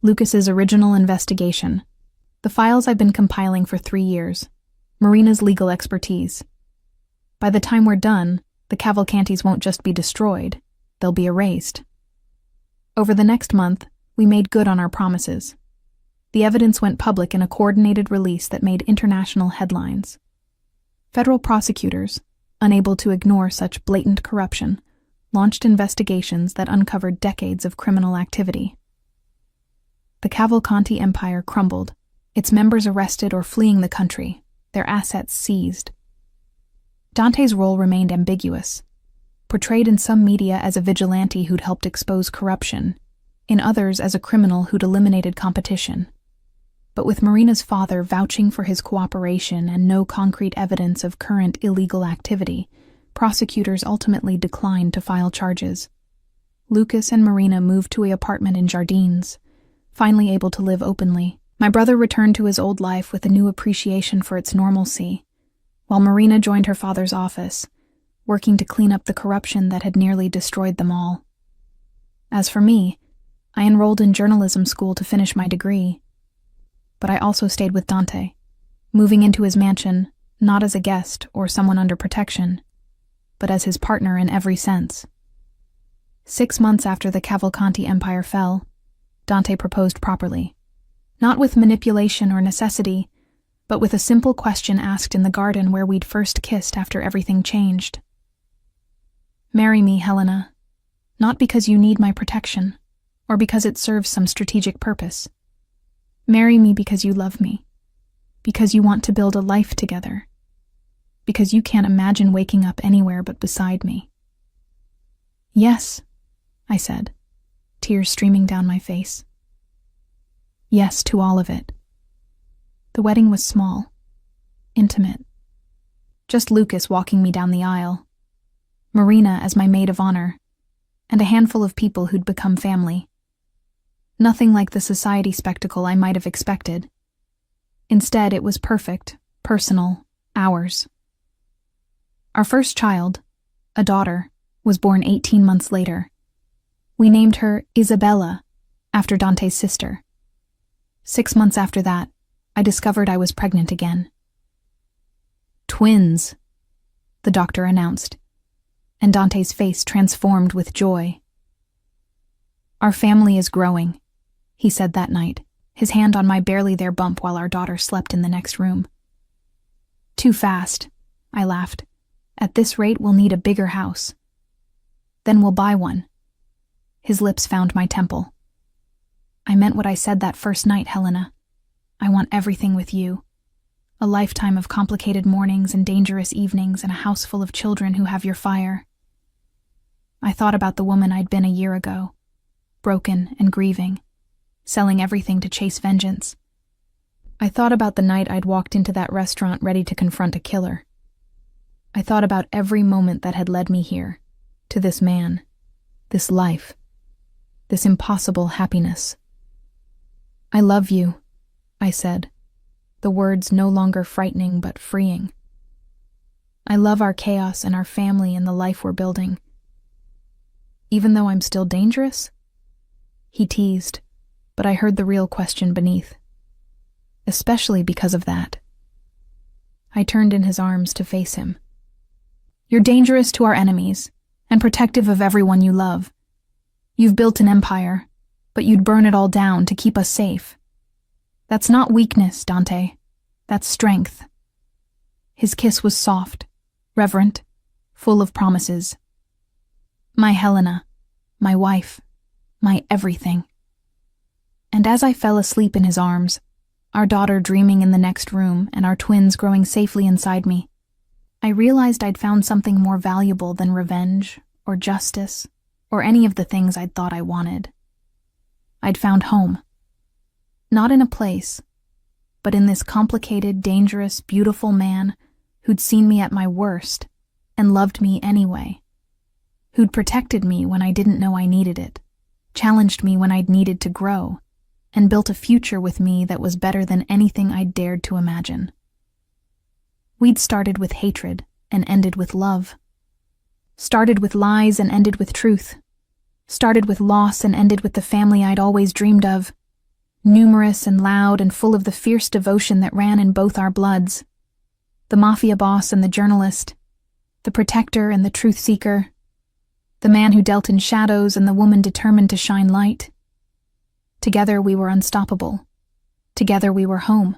Lucas's original investigation, the files I've been compiling for 3 years, Marina's legal expertise. By the time we're done, the Cavalcantis won't just be destroyed, they'll be erased. Over the next month, we made good on our promises. The evidence went public in a coordinated release that made international headlines. Federal prosecutors, unable to ignore such blatant corruption, launched investigations that uncovered decades of criminal activity. The Cavalcanti Empire crumbled, its members arrested or fleeing the country, their assets seized. Dante's role remained ambiguous, portrayed in some media as a vigilante who'd helped expose corruption, in others as a criminal who'd eliminated competition. But with Marina's father vouching for his cooperation and no concrete evidence of current illegal activity, prosecutors ultimately declined to file charges. Lucas and Marina moved to an apartment in Jardines, finally able to live openly. My brother returned to his old life with a new appreciation for its normalcy, while Marina joined her father's office, working to clean up the corruption that had nearly destroyed them all. As for me, I enrolled in journalism school to finish my degree. But I also stayed with Dante, moving into his mansion not as a guest or someone under protection, but as his partner in every sense. 6 months after the Cavalcanti Empire fell, Dante proposed properly, not with manipulation or necessity, but with a simple question asked in the garden where we'd first kissed after everything changed. Marry me, Helena, not because you need my protection, or because it serves some strategic purpose. Marry me because you love me, because you want to build a life together, because you can't imagine waking up anywhere but beside me. Yes, I said, tears streaming down my face. Yes to all of it. The wedding was small, intimate. Just Lucas walking me down the aisle, Marina as my maid of honor, and a handful of people who'd become family. Nothing like the society spectacle I might have expected. Instead, it was perfect, personal, ours. Our first child, a daughter, was born 18 months later. We named her Isabella, after Dante's sister. 6 months after that, I discovered I was pregnant again. Twins, the doctor announced, and Dante's face transformed with joy. Our family is growing, he said that night, his hand on my barely there bump while our daughter slept in the next room. Too fast, I laughed. At this rate, we'll need a bigger house. Then we'll buy one. His lips found my temple. I meant what I said that first night, Helena. I want everything with you. A lifetime of complicated mornings and dangerous evenings and a house full of children who have your fire. I thought about the woman I'd been a year ago, broken and grieving, selling everything to chase vengeance. I thought about the night I'd walked into that restaurant ready to confront a killer. I thought about every moment that had led me here, to this man, this life. this impossible happiness. "I love you," I said, the words no longer frightening but freeing. "I love our chaos and our family and the life we're building. Even though I'm still dangerous?" He teased, but I heard the real question beneath. "Especially because of that." I turned in his arms to face him. "You're dangerous to our enemies, and protective of everyone you love. You've built an empire, but you'd burn it all down to keep us safe. That's not weakness, Dante. That's strength." His kiss was soft, reverent, full of promises. My Helena, my wife, my everything. And as I fell asleep in his arms, our daughter dreaming in the next room and our twins growing safely inside me, I realized I'd found something more valuable than revenge or justice or any of the things I'd thought I wanted. I'd found home. Not in a place, but in this complicated, dangerous, beautiful man who'd seen me at my worst and loved me anyway. Who'd protected me when I didn't know I needed it, challenged me when I'd needed to grow, and built a future with me that was better than anything I'd dared to imagine. We'd started with hatred and ended with love. Started with lies and ended with truth. Started with loss and ended with the family I'd always dreamed of. Numerous and loud and full of the fierce devotion that ran in both our bloods. The Mafia boss and the journalist. The protector and the truth seeker. The man who dealt in shadows and the woman determined to shine light. Together we were unstoppable. Together we were home.